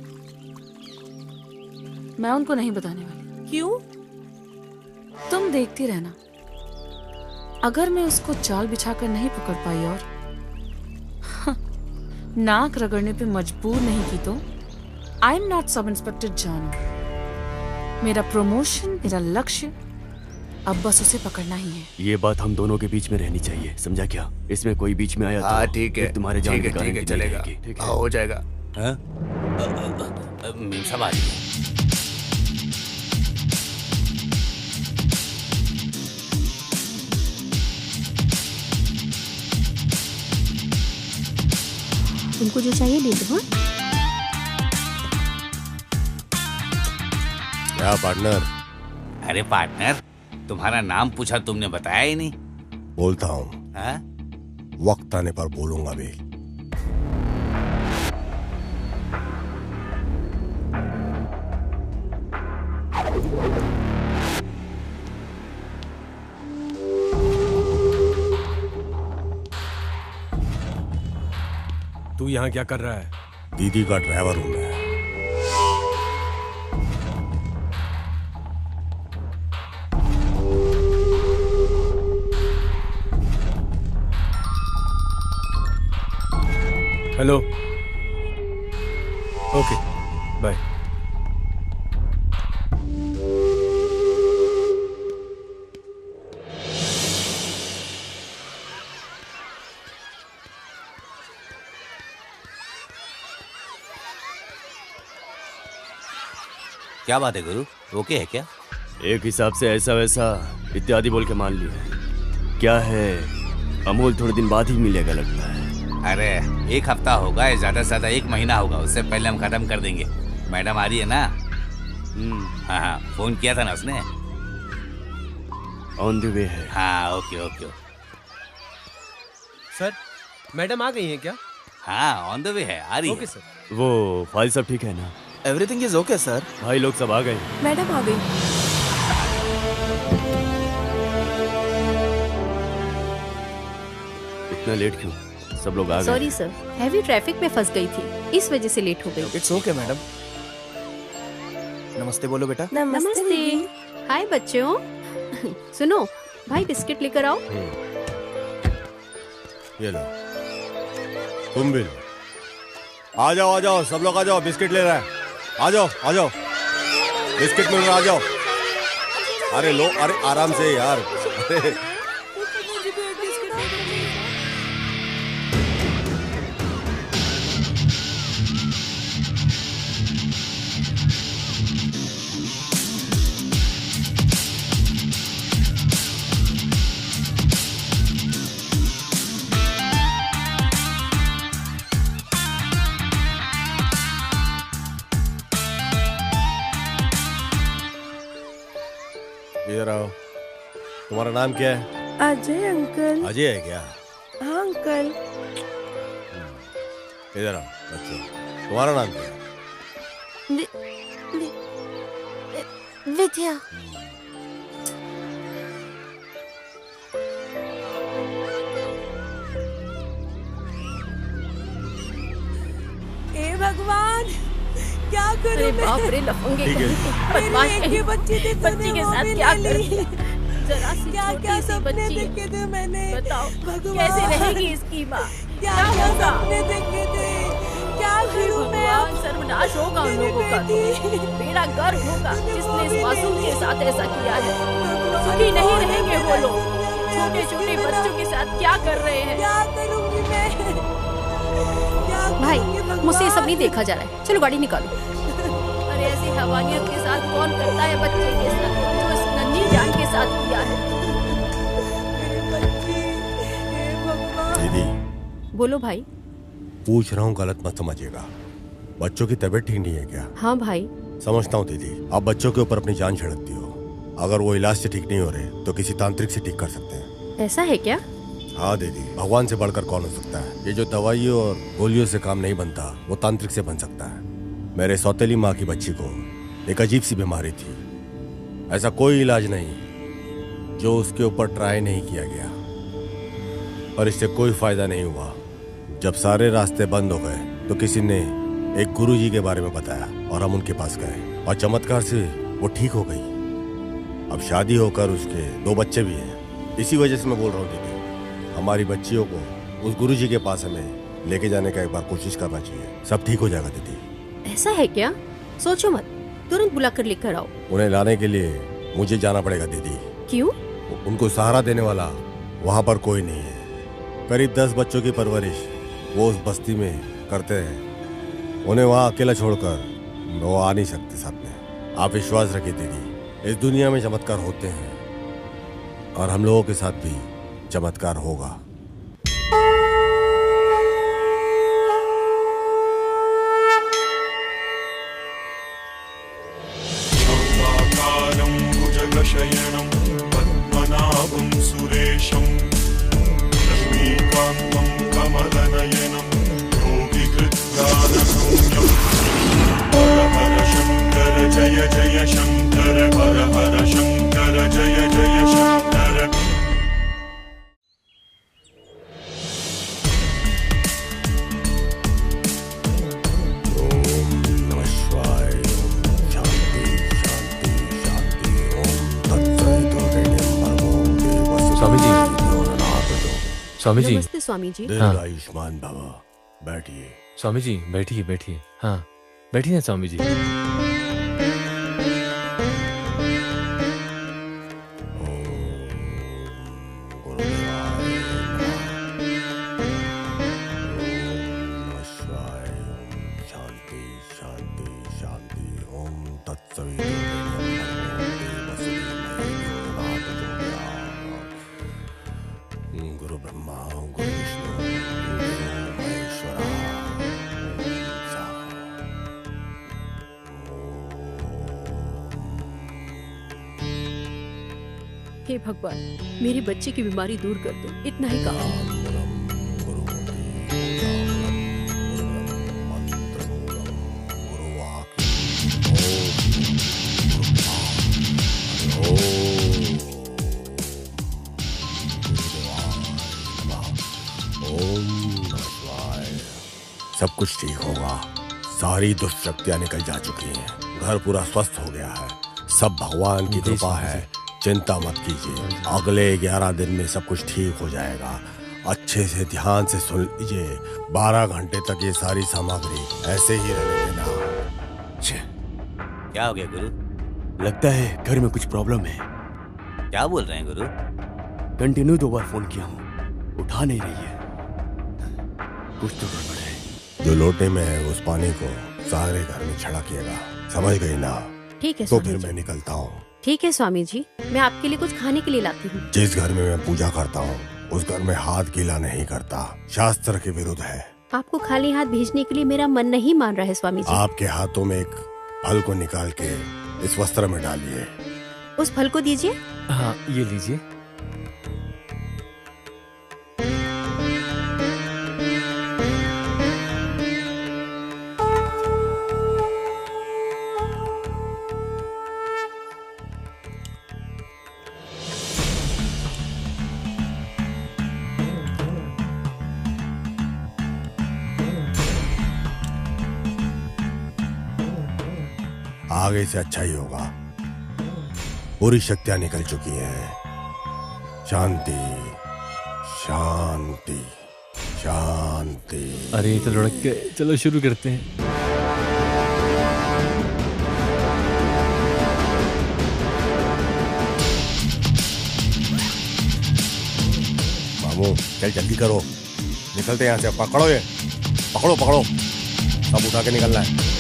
S2: मैं उनको नहीं बताने वाली।
S13: क्यों?
S2: तुम देखती रहना। अगर मैं उसको जाल बिछाकर नहीं पकड़ पाई और नाक रगड़ने पे मजबूर नहीं की तो I am not sub inspector जानू। मेरा प्रमोशन, मेरा लक्ष्य अब बस उसे पकड़ना ही है।
S8: ये बात हम दोनों के बीच में रहनी चाहिए, समझा क्या? इसमें कोई बीच में आया तो
S9: ठीक है,
S8: तुम्हारे जान के कारण
S9: ठीक है, चलेगा। हो जाएगा।
S6: मीम साहब आ रही है।
S11: तुमको जो चाहिए ले दो।
S7: क्या पार्टनर?
S6: अरे पार्टनर, तुम्हारा नाम पूछा तुमने बताया ही नहीं।
S7: बोलता हूँ, वक्त आने पर बोलूंगा भी।
S4: तू यहाँ क्या कर रहा है?
S7: दीदी का ड्राइवर हूं मैं।
S4: Hello, okay bye.
S6: क्या बात है गुरु, ओके है क्या?
S8: एक हिसाब से ऐसा वैसा इत्यादि बोल के मान लिया। क्या है, अमूल थोड़े दिन बाद ही मिलेगा लगता है।
S6: अरे 1 हफ्ता होगा या ज्यादा से ज्यादा 1 महीना होगा, उससे पहले हम खत्म कर देंगे। मैडम आ रही है ना? हाँ हाँ, फोन किया था ना उसने।
S8: ऑन द वे है।
S6: हाँ ओके ओके।
S4: सर मैडम आ गई हैं क्या?
S6: हाँ ऑन द वे है, आ रही
S4: ओके
S6: है।
S4: सर।
S8: वो फाइल सब ठीक है ना?
S9: Everything is okay sir.
S8: भाई लोग सब आ गए।
S13: मैडम आ गई।
S8: इतना लेट क्यों? सब लोग आ गए।
S14: सॉरी सर, हैवी ट्रैफिक में फंस गई थी, इस वजह से लेट हो गई।
S9: It's okay madam. नमस्ते बोलो बेटा।
S14: नमस्ते। हाय बच्चों। सुनो भाई, बिस्किट लेकर आओ।
S7: ये लो, तुम भी लो। आ जाओ सब लोग आ जाओ, बिस्किट ले रहा है। आ जाओ बिस्किट मिल रहा, आ जाओ। अरे लो, अरे आराम से यार। अरे इधर आओ। तुम्हारा नाम क्या है?
S13: अजय अंकल।
S7: अजय है क्या?
S13: हाँ अंकल।
S7: इधर आओ बच्चों, तुम्हारा नाम क्या है?
S5: विद्या।
S13: हे भगवान, क्या करूं
S14: अरे
S13: मैं?
S14: बाप रे, लफंगे
S7: ठीक है।
S14: बदमाश
S13: मेरी एक ही बच्ची थी,
S14: बच्ची के साथ क्या कर रही है? जरा सी
S13: क्या
S14: छोटी
S13: क्या
S14: सी
S13: सपने
S14: बच्ची है।
S13: देखे थे मैंने?
S14: बताओ
S13: भगवान,
S14: कैसे रहेगी इसकी माँ?
S13: क्या
S14: क्या
S13: क्या
S14: होगा?
S13: सपने देखे थे? क्या
S14: हे
S13: करूं मैं?
S14: भगवान, सर्वनाश होगा उन लोगों का तो। मेरा गर्व होगा जिसने इस मासूम के साथ ऐसा किया है। सुखी नहीं रहेंगे वो लोग। छोटे छोटे बच्चों के साथ क्या कर रहे हैं?
S13: क्या करूंगी मैं? क्या
S14: भाई
S13: करूंगी भगवान?
S14: मुझसे ये सब नहीं देखा जा रहा है, चलो गाड़ी निकालो। अरे ऐसी हैवानियत के साथ कौन करता है बच्चे के साथ, जो इस नन्ही जान के साथ किया है?
S13: मेरी बच्ची, हे भगवान।
S7: दीदी
S14: बोलो भाई।
S7: पूछ रहा हूँ, गलत मत समझिएगा। बच्चों की तबीयत ठीक नहीं है क्या?
S14: हाँ भाई।
S7: समझता हूँ दीदी, आप बच्चों के ऊपर अपनी जान छिड़कती हो। अगर वो इलाज से ठीक नहीं हो रहे तो किसी तांत्रिक से ठीक कर सकते हैं।
S14: ऐसा है क्या?
S7: हाँ दीदी, भगवान से बढ़कर कौन हो सकता है? ये जो दवाइयों और गोलियों से काम नहीं बनता, वो तांत्रिक से बन सकता है। मेरे सौतेली माँ की बच्ची को एक अजीब सी बीमारी थी। ऐसा कोई इलाज नहीं जो उसके ऊपर ट्राई नहीं किया गया, और इससे कोई फायदा नहीं हुआ। जब सारे रास्ते बंद हो गए तो किसी ने एक गुरुजी के बारे में बताया और हम उनके पास गए, और चमत्कार से वो ठीक हो गई। अब शादी होकर उसके 2 बच्चे भी हैं। इसी वजह से मैं बोल रहा हूँ दीदी, हमारी बच्चियों को उस गुरुजी के पास हमें लेके जाने का एक बार कोशिश करना चाहिए। सब ठीक हो जाएगा दीदी।
S14: ऐसा है क्या? सोचो मत, तुरंत बुलाकर लेकर आओ।
S7: उन्हें लाने के लिए मुझे जाना पड़ेगा दीदी।
S14: क्यों?
S7: उनको सहारा देने वाला वहाँ पर कोई नहीं है। करीब 10 बच्चों की परवरिश वो उस बस्ती में करते हैं। उन्हें वहाँ अकेला छोड़कर वो आ नहीं सकते साथ में। आप विश्वास रखिए दीदी, इस दुनिया में चमत्कार होते हैं, और हम लोगों के साथ भी चमत्कार होगा।
S1: भुजगशयनं पद्मनाभं सुरेशं लक्ष्मीकान्तं कमलनयनं योगिकृत्यानसंयं हर हर शङ्कर जय जय शङ्कर हर हर शङ्कर जय जय शङ्कर।
S12: स्वामी जी।
S14: नमस्ते स्वामी जी।
S7: दीर्घायुष्मान भव। बैठिए।
S12: स्वामी जी बैठिए बैठिए। हाँ बैठिए ना स्वामी जी।
S7: गुरु ब्रह्मा गुरु विष्णु गुरु महेश्वरा।
S14: हे भगवान, मेरी बच्ची की बीमारी दूर कर दो, इतना ही कहा।
S7: सब कुछ ठीक होगा। सारी दुष्शक्तियां निकल जा चुकी हैं। घर पूरा स्वस्थ हो गया है। सब भगवान की कृपा है। चिंता मत कीजिए, अगले 11 दिन में सब कुछ ठीक हो जाएगा। अच्छे से ध्यान से सुन लीजिए। 12 घंटे तक ये सारी सामग्री ऐसे ही रहने देना।
S6: क्या हो गया गुरु?
S8: लगता है घर में कुछ प्रॉब्लम है।
S6: क्या बोल रहे हैं गुरु?
S8: कंटिन्यू 2 बार फोन किया हूँ, उठा नहीं रही है। कुछ तो गड़बड़ है।
S7: जो लोटे में है उस पानी को सारे घर में छिड़किएगा, समझ गई ना?
S14: ठीक है
S7: तो
S14: स्वामी
S7: फिर
S14: जी।
S7: मैं निकलता हूँ।
S14: ठीक है स्वामी जी, मैं आपके लिए कुछ खाने के लिए लाती हूँ।
S7: जिस घर में मैं पूजा करता हूँ उस घर में हाथ गीला नहीं करता, शास्त्र के विरुद्ध है।
S14: आपको खाली हाथ भेजने के लिए मेरा मन नहीं मान रहा है स्वामी जी।
S7: आपके हाथों में एक फल को निकाल के इस वस्त्र में डालिए।
S14: उस फल को दीजिए।
S12: हाँ, ये लीजिए।
S7: आगे से अच्छा ही होगा। पूरी शक्तियां निकल चुकी हैं। शांति शांति शांति।
S12: अरे ये तो लुढ़क गए, चलो शुरू करते हैं।
S7: मामू चल जल्दी करो, निकलते हैं यहाँ से। पकड़ो ये, पकड़ो पकड़ो, सब उठा के निकलना है।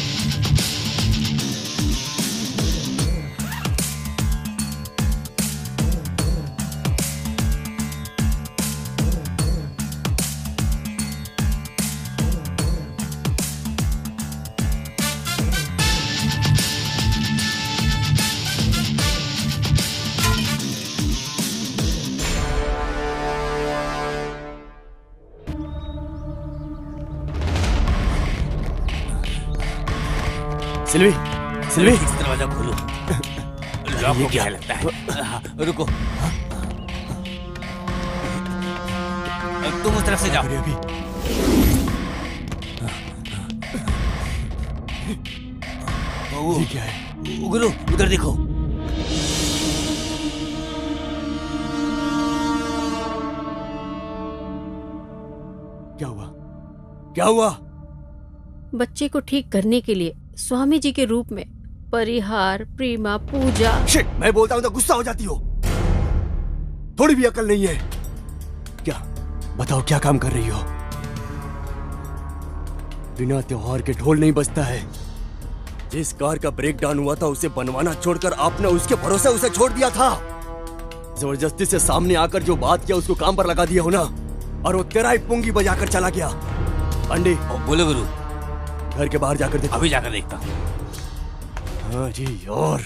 S8: सिल्वी, सिल्वी,
S6: दरवाजा खोलो। लॉक हो गया लगता है। हाँ, रुको, तुम उस तरफ से जाओ।
S8: अभी
S6: ये क्या है? गुरु उधर देखो।
S8: क्या हुआ? क्या हुआ?
S14: बच्चे को ठीक करने के लिए स्वामी जी के रूप में परिहार, प्रेमा, पूजा।
S8: शिट, मैं बोलता हूँ तो गुस्सा हो जाती हो। थोड़ी भी अकल नहीं है क्या? बताओ क्या काम कर रही हो? बिना त्योहार के ढोल नहीं बजता है। जिस कार का ब्रेक डाउन हुआ था उसे बनवाना छोड़कर आपने उसके भरोसे उसे छोड़ दिया था। जबरदस्ती से सामने आकर जो बात किया उसको काम पर लगा दिया हो ना, और वो तेरा ही पुंगी बजाकर चला गया। अंडे
S6: बोलो गुरु।
S8: घर के बाहर जाकर देखो।
S6: अभी जाकर देखता हूँ।
S8: हाँ जी, और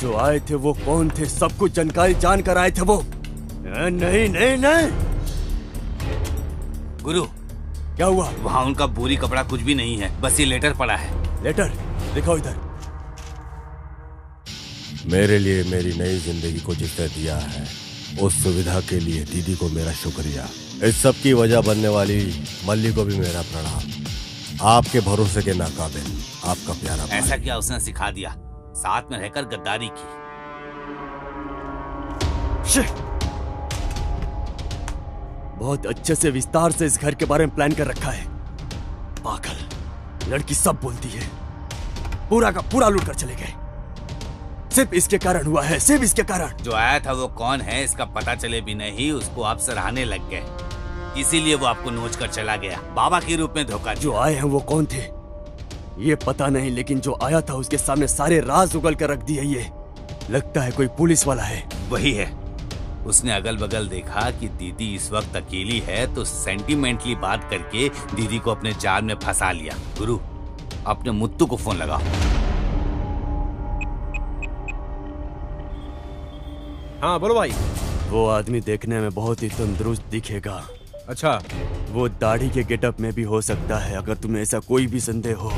S8: जो आए थे वो कौन थे? सब कुछ जानकारी जानकर आए थे वो। नहीं नहीं नहीं।
S6: गुरु
S8: क्या हुआ?
S6: वहाँ उनका बोरी कपड़ा कुछ भी नहीं है, बस ये लेटर पड़ा है।
S8: लेटर दिखाओ इधर।
S7: मेरे लिए मेरी नई जिंदगी को जिसने दिया है उस सुविधा के लिए दीदी को मेरा शुक्रिया। इस सब की वजह बनने वाली मल्ली को भी मेरा प्रणाम। आपके भरोसे के नाकाबिल आपका प्यारा भाई।
S6: ऐसा क्या उसने सिखा दिया? साथ में रहकर गद्दारी की।
S8: बहुत अच्छे से विस्तार से इस घर के बारे में प्लान कर रखा है। पागल लड़की सब बोलती है, पूरा का पूरा लूट कर चले गए। सिर्फ इसके कारण हुआ है, सिर्फ इसके कारण।
S6: जो आया था वो कौन है इसका पता चले भी नहीं, उसको आप सराहने लग गए, इसीलिए वो आपको नोच कर चला गया, बाबा के रूप में धोखा।
S8: जो आए हैं वो कौन थे ये पता नहीं, लेकिन जो आया था उसके सामने सारे राज उगल कर रख दिए। ये लगता है कोई पुलिस वाला है।
S6: वही है। उसने अगल बगल देखा कि दीदी इस वक्त अकेली है तो सेंटिमेंटली बात करके दीदी को अपने जाल में फंसा लिया। गुरु, अपने मुत्तू को फोन लगाओ।
S4: हाँ बोलो भाई।
S8: वो आदमी देखने में बहुत ही तंदुरुस्त दिखेगा।
S4: अच्छा,
S8: वो दाढ़ी के गेटअप में भी हो सकता है, अगर तुम्हें ऐसा कोई भी संदेह हो।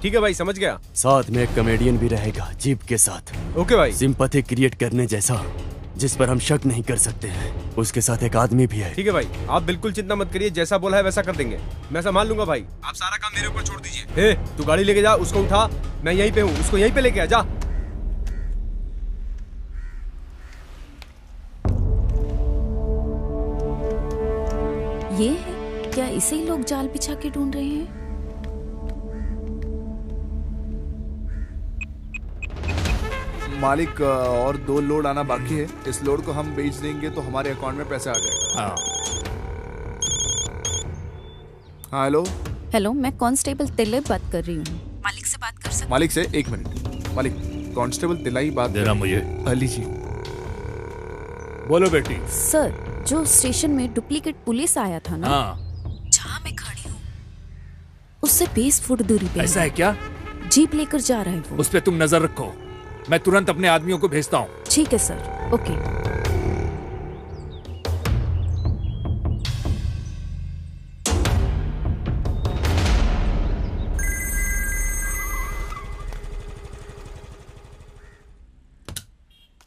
S4: ठीक है भाई, समझ गया।
S8: साथ में एक कॉमेडियन भी रहेगा जीप के साथ।
S4: ओके भाई।
S8: सिंपैथी क्रिएट करने जैसा, जिस पर हम शक नहीं कर सकते हैं। उसके साथ एक आदमी भी है।
S4: ठीक है भाई, आप बिल्कुल चिंता मत करिए, जैसा बोला है वैसा कर देंगे। मैं संभाल लूंगा भाई, आप सारा काम मेरे ऊपर छोड़ दीजिए। तू गाड़ी लेके जा, उसको उठा, मैं यहीं पे हूँ, उसको यहीं पे लेके आ जा।
S5: ये है क्या? इसे ही लोग जाल बिछा के ढूंढ रहे हैं।
S9: मालिक, और 2 लोड आना बाकी है। इस लोड को हम बेच देंगे तो हमारे अकाउंट में पैसा आ जाएगा। हाँ हेलो।
S5: हेलो, मैं कांस्टेबल तिलक बात कर रही हूँ। मालिक से बात कर सकते?
S9: मालिक से 1 मिनट। मालिक, कांस्टेबल तिलाई बात
S3: देना मुझे।
S9: अली जी।
S3: बोलो बेटी।
S5: सर, जो स्टेशन में डुप्लीकेट पुलिस आया था ना,
S3: जहाँ
S5: मैं खड़ी हूँ उससे 20 फुट दूरी पे
S3: ऐसा है क्या?
S5: जीप लेकर जा रहा है वो।
S3: उस पे तुम नजर रखो, मैं तुरंत अपने आदमियों को भेजता हूँ।
S5: ठीक है सर, ओके।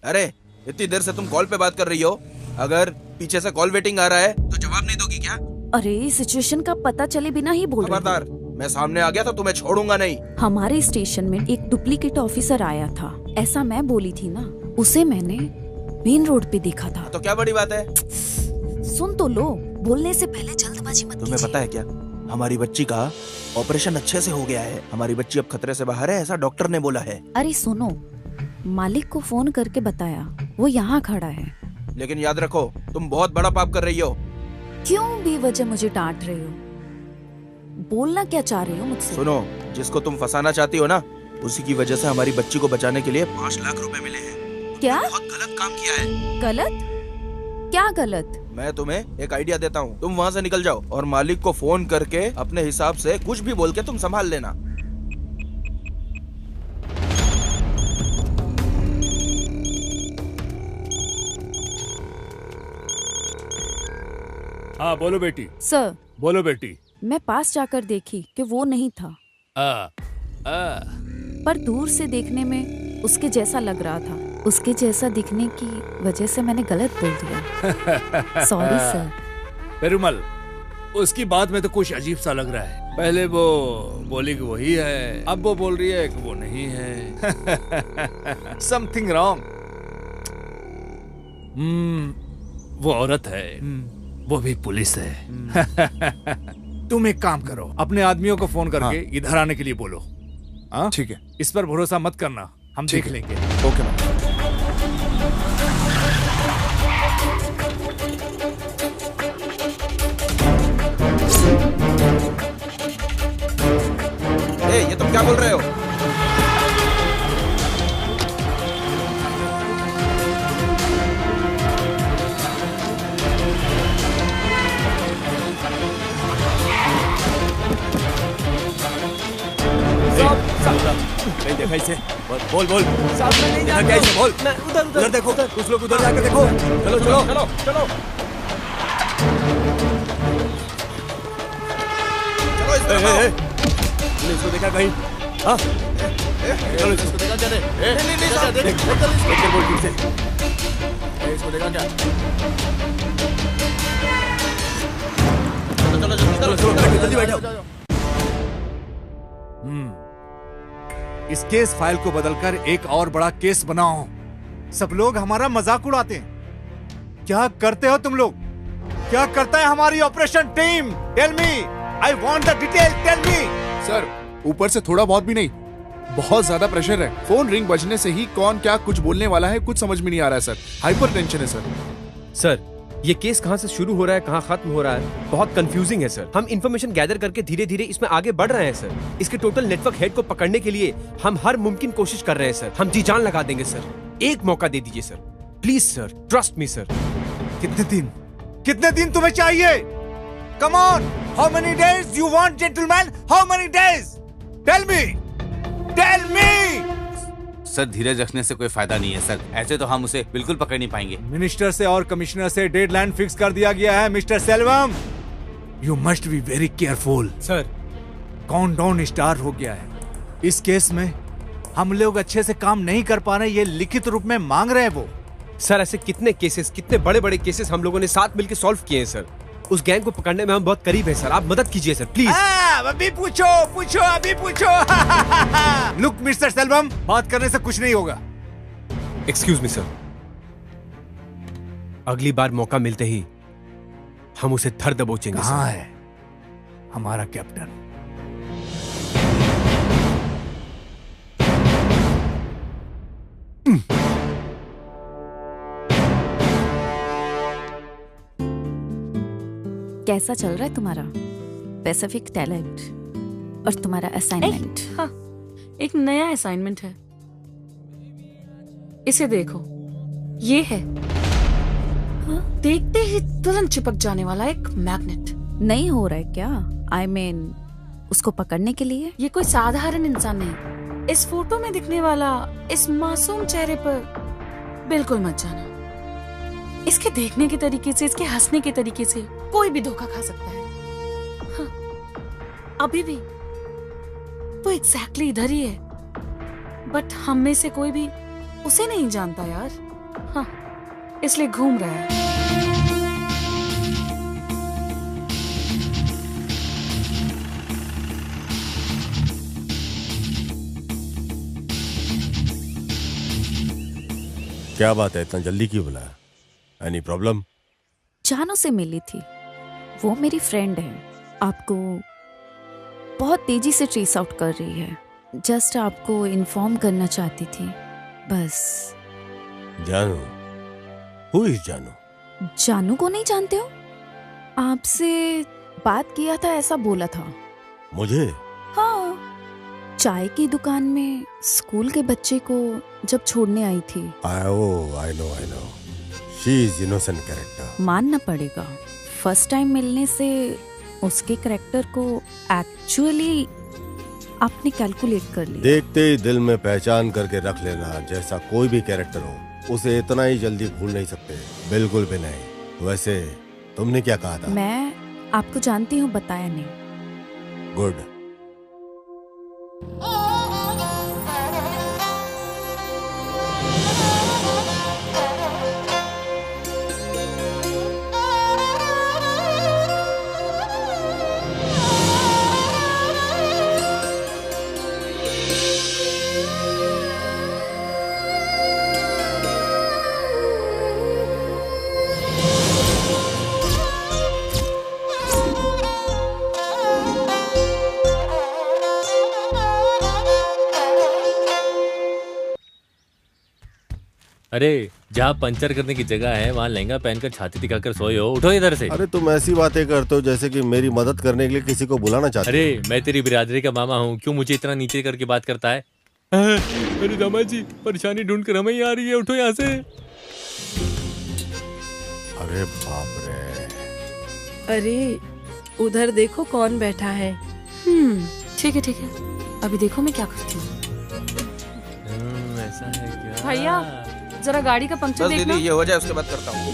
S10: अरे इतनी देर से तुम कॉल पे बात कर रही हो, अगर पीछे से कॉल वेटिंग आ रहा है तो जवाब नहीं दोगी क्या?
S5: अरे सिचुएशन का पता चले बिना ही बोल रहे हो।
S10: खबरदार, मैं सामने आ गया तो तुम्हें छोड़ूंगा नहीं।
S5: हमारे स्टेशन में एक डुप्लीकेट ऑफिसर आया था, ऐसा मैं बोली थी ना। उसे मैंने मेन रोड पे देखा था।
S10: तो क्या बड़ी बात है?
S5: सुन तो लो, बोलने से पहले जल्दबाजी मत।
S10: तुम्हें पता है क्या, हमारी बच्ची का ऑपरेशन अच्छे से हो गया है। हमारी बच्ची अब खतरे से बाहर है, ऐसा डॉक्टर ने बोला है।
S5: अरे सुनो, मालिक को फोन करके बताया, वो यहाँ खड़ा है।
S10: लेकिन याद रखो, तुम बहुत बड़ा पाप कर रही हो।
S5: क्यों बेवजह मुझे डांट रहे हो? बोलना क्या चाह रहे हो मुझसे?
S10: सुनो, जिसको तुम फंसाना चाहती हो ना, उसी की वजह से हमारी बच्ची को बचाने के लिए 5 लाख रुपए मिले हैं।
S5: क्या?
S10: बहुत गलत काम किया है।
S5: गलत? क्या गलत?
S10: मैं तुम्हें एक आइडिया देता हूँ, तुम वहाँ से निकल जाओ और मालिक को फोन करके अपने हिसाब से कुछ भी बोल के तुम संभाल लेना।
S3: हाँ बोलो बेटी।
S5: सर।
S3: बोलो बेटी।
S5: मैं पास जाकर देखी कि वो नहीं था। पर दूर से देखने में उसके जैसा लग रहा था। उसके जैसा दिखने की वजह से मैंने गलत बोल दिया। Sorry sir.
S3: पेरुमल, उसकी बात में तो कुछ अजीब सा लग रहा है। पहले वो बोली कि वही है, अब वो बोल रही है कि वो नहीं है। Something wrong. वो औरत है, वो भी पुलिस है। तुम एक काम करो, अपने आदमियों को फोन करके इधर आने के लिए बोलो।
S9: ठीक है।
S3: इस पर भरोसा मत करना, हम देख लेंगे।
S9: ओके।
S10: ये तुम क्या बोल रहे हो?
S8: नहीं देखा इसे। बोल बोल। देखा क्या इसे? बोल। उधर देखो, कुछ लोग उधर जाकर देखो। चलो चलो चलो चलो चलो। इसको देखा कहीं? हाँ चलो इसको देखा क्या? नहीं बोल ठीक से। इसको देखा क्या? चलो चलो जल्दी बैठो।
S3: इस केस फाइल को बदलकर एक और बड़ा केस बनाओ। सब लोग हमारा मजाक उड़ाते हैं। क्या करते हो तुम लोग? क्या करता है हमारी operation team? Tell me, I want the detail, tell me.
S9: Sir, ऊपर से थोड़ा बहुत भी नहीं, बहुत ज्यादा प्रेशर है। फोन रिंग बजने से ही कौन क्या कुछ बोलने वाला है कुछ समझ में नहीं आ रहा है सर। हाइपर टेंशन है सर।
S4: सर ये केस कहाँ से शुरू हो रहा है कहाँ खत्म हो रहा है बहुत कंफ्यूजिंग है सर। हम इंफॉर्मेशन गैदर करके धीरे धीरे इसमें आगे बढ़ रहे हैं सर। इसके टोटल नेटवर्क हेड को पकड़ने के लिए हम हर मुमकिन कोशिश कर रहे हैं सर। हम जी जान लगा देंगे सर। एक मौका दे दीजिए sir please sir, trust me sir.
S3: कितने दिन तुम्हें चाहिए? Come on, how many days you want gentleman? How many days? Tell me.
S6: Sir धीरज रखने से कोई फायदा नहीं है सर, ऐसे तो हम उसे बिल्कुल पकड़ नहीं पाएंगे।
S3: मिनिस्टर से और कमिश्नर से डेडलाइन फिक्स कर दिया गया है mister Selvam. You must be very careful.
S4: Sir
S3: countdown start हो गया है। इस केस में हम लोग अच्छे से काम नहीं कर पा रहे, ये लिखित रूप में मांग रहे हैं वो।
S4: सर ऐसे कितने केसेस, कितने बड़े बड़े केसेस हम लोगों ने साथ मिलकर सॉल्व किए हैं सर। उस गैंग को पकड़ने में हम बहुत करीब हैं सर। आप मदद कीजिए सर प्लीज।
S3: अभी पूछो अभी पूछो। लुक मिस्टर सेल्वम, बात करने से कुछ नहीं होगा।
S4: एक्सक्यूज मी सर, अगली बार मौका मिलते ही हम उसे धर दबोचेंगे।
S3: कहाँ है हमारा कैप्टन?
S5: कैसा चल रहा है तुम्हारा पैसिफिक टैलेंट और तुम्हारा असाइनमेंट?
S2: हाँ, एक नया असाइनमेंट है, इसे देखो। ये है देखते ही तुरंत चिपक जाने वाला एक मैग्नेट।
S5: नहीं हो रहा है क्या? I mean, उसको पकड़ने के लिए?
S2: ये कोई साधारण इंसान नहीं। इस फोटो में दिखने वाला इस मासूम चेहरे पर बिल्कुल मत जाना। इसके देखने के तरीके से, इसके हंसने के तरीके से कोई भी धोखा खा सकता है। हाँ, अभी भी वो एग्जैक्टली इधर ही है, बट हम में से कोई भी उसे नहीं जानता यार। हाँ, इसलिए घूम रहा है।
S7: क्या बात है, इतना जल्दी क्यों बुलाया? Any problem?
S5: जानू से मिली थी, वो मेरी फ्रेंड है, आपको बहुत तेजी से ट्रेस आउट कर रही है। जस्ट आपको इन्फॉर्म करना चाहती थी बस।
S7: जानू? हु इज जानू?
S5: जानू को नहीं जानते हो? आपसे बात किया था ऐसा बोला था।
S7: मुझे?
S5: हाँ, चाय की दुकान में स्कूल के बच्चे को जब छोड़ने आई थी।
S7: I know she is innocent character.
S5: मानना पड़ेगा, फर्स्ट टाइम मिलने से उसके कैरेक्टर को एक्चुअली आपने कैलकुलेट कर लिया।
S7: देखते ही दिल में पहचान करके रख लेना। जैसा कोई भी कैरेक्टर हो उसे इतना ही जल्दी भूल नहीं सकते, बिल्कुल भी नहीं। वैसे तुमने क्या कहा था?
S5: मैं आपको जानती हूँ, बताया नहीं।
S7: गुड।
S12: अरे जहाँ पंचर करने की जगह है वहाँ लहंगा पहनकर छाती दिखाकर सोए हो। उठो इधर से।
S7: अरे तुम ऐसी बातें करते हो जैसे कि मेरी मदद करने के लिए किसी को बुलाना चाहते हो।
S12: अरे मैं तेरी बिरादरी का मामा हूँ, क्यों मुझे इतना नीचे करके बात करता है? अरे दामा जी, परेशानी ढूंढ कर हमें ही आ रही है, उठो यहाँ से।
S7: अरे बाप रे।
S14: अरे उधर देखो कौन बैठा है।
S2: ठीक है, अभी देखो मैं क्या करती हूँ।
S12: ऐसा है क्या?
S2: भैया जरा गाड़ी का पंक्चर देखना।
S10: दीदी ये हो जाए उसके बाद करता हूँ।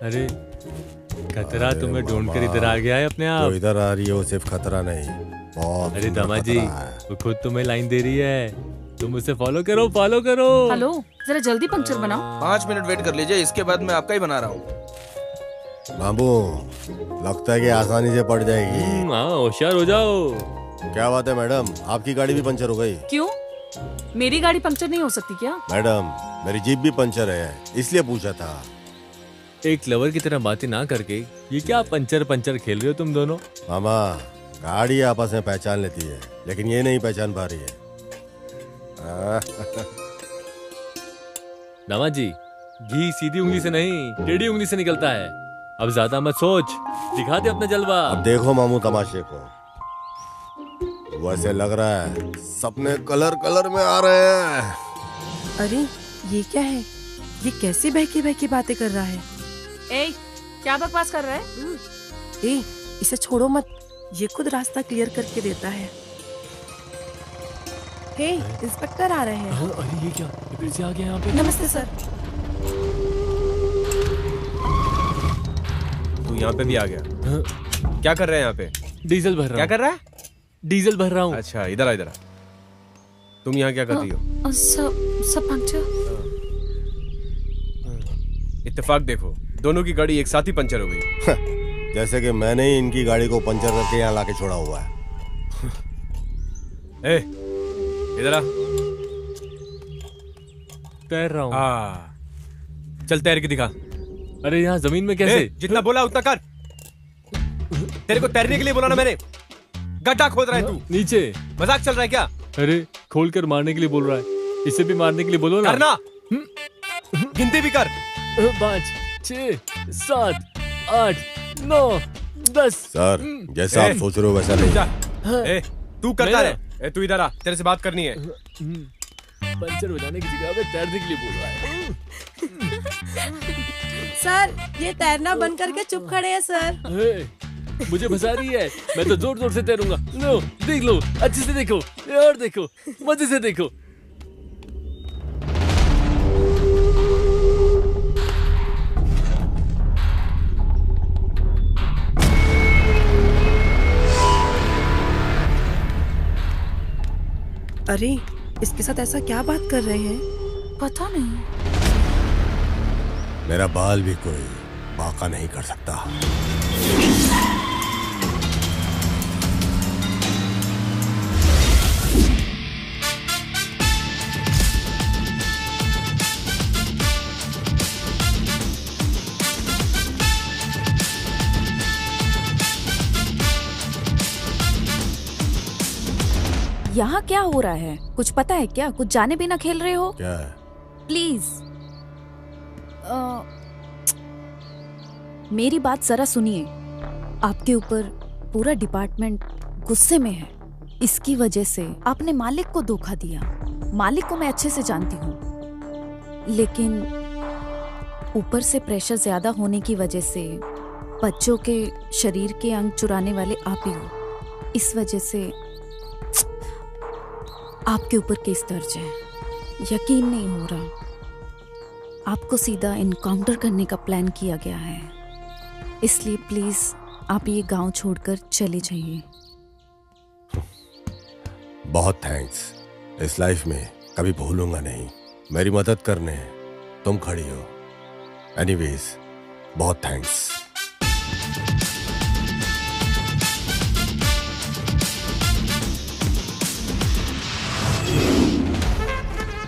S12: अरे खतरा तुम्हें ढूंढकर इधर आ गया है अपने आप।
S7: तो इधर आ रही है वो सिर्फ खतरा नहीं, बहुत।
S12: अरे दामा जी, वो खुद तुम्हें लाइन दे रही है, तुम उसे फॉलो करो।
S2: हेलो, जरा जल्दी पंक्चर बनाओ।
S10: 5 मिनट वेट कर लीजिए, इसके बाद मैं आपका ही बना रहा हूँ।
S7: बाबू लगता है कि आसानी से पड़ जाएगी।
S12: हाँ, होशियार हो जाओ।
S7: क्या बात है मैडम, आपकी गाड़ी भी पंचर हो गई?
S2: क्यों, मेरी गाड़ी पंक्चर नहीं हो सकती क्या?
S7: मैडम मेरी जीप भी पंचर है, इसलिए पूछा था।
S12: एक लवर की तरह बातें ना करके ये क्या पंचर खेल रहे हो तुम दोनों?
S7: मामा गाड़ी आपस में पहचान लेती है, लेकिन ये नहीं पहचान पा रही है।
S12: दामाद जी, घी सीधी उंगली से नहीं टेढ़ी उंगली से निकलता है। अब ज्यादा मत सोच, दिखा दे अपना जलवा।
S7: अब देखो मामू तमाशे को। वैसे लग रहा है सपने कलर कलर में आ रहे हैं।
S13: अरे ये क्या है? ये कैसे बहकी बहकी बातें कर रहा है?
S14: ए, क्या बकवास कर रहा है?
S13: ए, इसे छोड़ो मत, ये खुद रास्ता क्लियर करके देता है। हे, इंस्पेक्टर आ रहे हैं।
S12: अरे ये क्या, ये फिर से आ गया यहाँ पे।
S13: नमस्ते सर।
S4: तू यहाँ पे भी आ गया? क्या कर रहा है यहाँ पे?
S12: डीजल भर रहा हूँ।
S4: क्या कर रहा है?
S12: डीजल भर रहा हूँ।
S4: अच्छा, इधर आ, इधर आ। तुम यहाँ क्या कर रही हो?
S2: सब पंक्चर।
S4: इत्तेफाक देखो, दोनों की गाड़ी एक साथ ही पंचर हो गई।
S7: जैसे कि मैंने ही इनकी गाड़ी को पंचर करके यहाँ लाके छोड़ा हुआ है।
S4: ए, इधर आ।
S12: तैर रहा
S4: हूँ। चल तैर के दिखा।
S12: अरे यहाँ जमीन में कैसे?
S4: जितना बोला उतना कर। तेरे को तैरने के लिए बोला ना मैंने। गड्ढा खोद रहा है तू।
S12: नीचे
S4: मजाक चल रहा है क्या?
S12: अरे खोल कर मारने के लिए बोल रहा है, इसे भी मारने के लिए बोलो ना।
S4: करना। गिनती भी कर।
S12: 5, 6, 7, 8, 9, 10।
S7: सर, जैसा आप सोच रहे हो वैसा नहीं।
S4: ए, तू करता रहे। तू इधर आ, तेरे से बात करनी है।
S12: पंचर बजाने की जगह पे तैरने के लिए बोल रहा है।
S13: सर, ये तैरना बंद करके चुप खड़े हैं सर।
S12: मुझे फंसा रही है, मैं तो जोर जोर से तैरूंगा। लो, देख लो, अच्छे से देखो, और देखो, मजे से देखो।
S13: अरे, इसके साथ ऐसा क्या बात कर रहे हैं?
S2: पता नहीं।
S7: मेरा बाल भी कोई बाका नहीं कर सकता।
S5: यहाँ क्या हो रहा है? कुछ पता है क्या? कुछ जाने बिना खेल रहे हो?
S7: क्या?
S5: प्लीज मेरी बात जरा सुनिए। आपके ऊपर पूरा डिपार्टमेंट गुस्से में है। इसकी वजह से आपने मालिक को धोखा दिया। मालिक को मैं अच्छे से जानती हूँ, लेकिन ऊपर से प्रेशर ज्यादा होने की वजह से बच्चों के शरीर के अंग चुराने वाले आप ही हो। इस वजह से आपके ऊपर केस दर्ज है। यकीन नहीं हो रहा। आपको सीधा इनकाउंटर करने का प्लान किया गया है, इसलिए प्लीज आप ये गांव छोड़कर चले जाइए।
S7: बहुत थैंक्स। इस लाइफ में कभी भूलूंगा नहीं। मेरी मदद करने तुम खड़ी हो। एनीवेज, बहुत थैंक्स।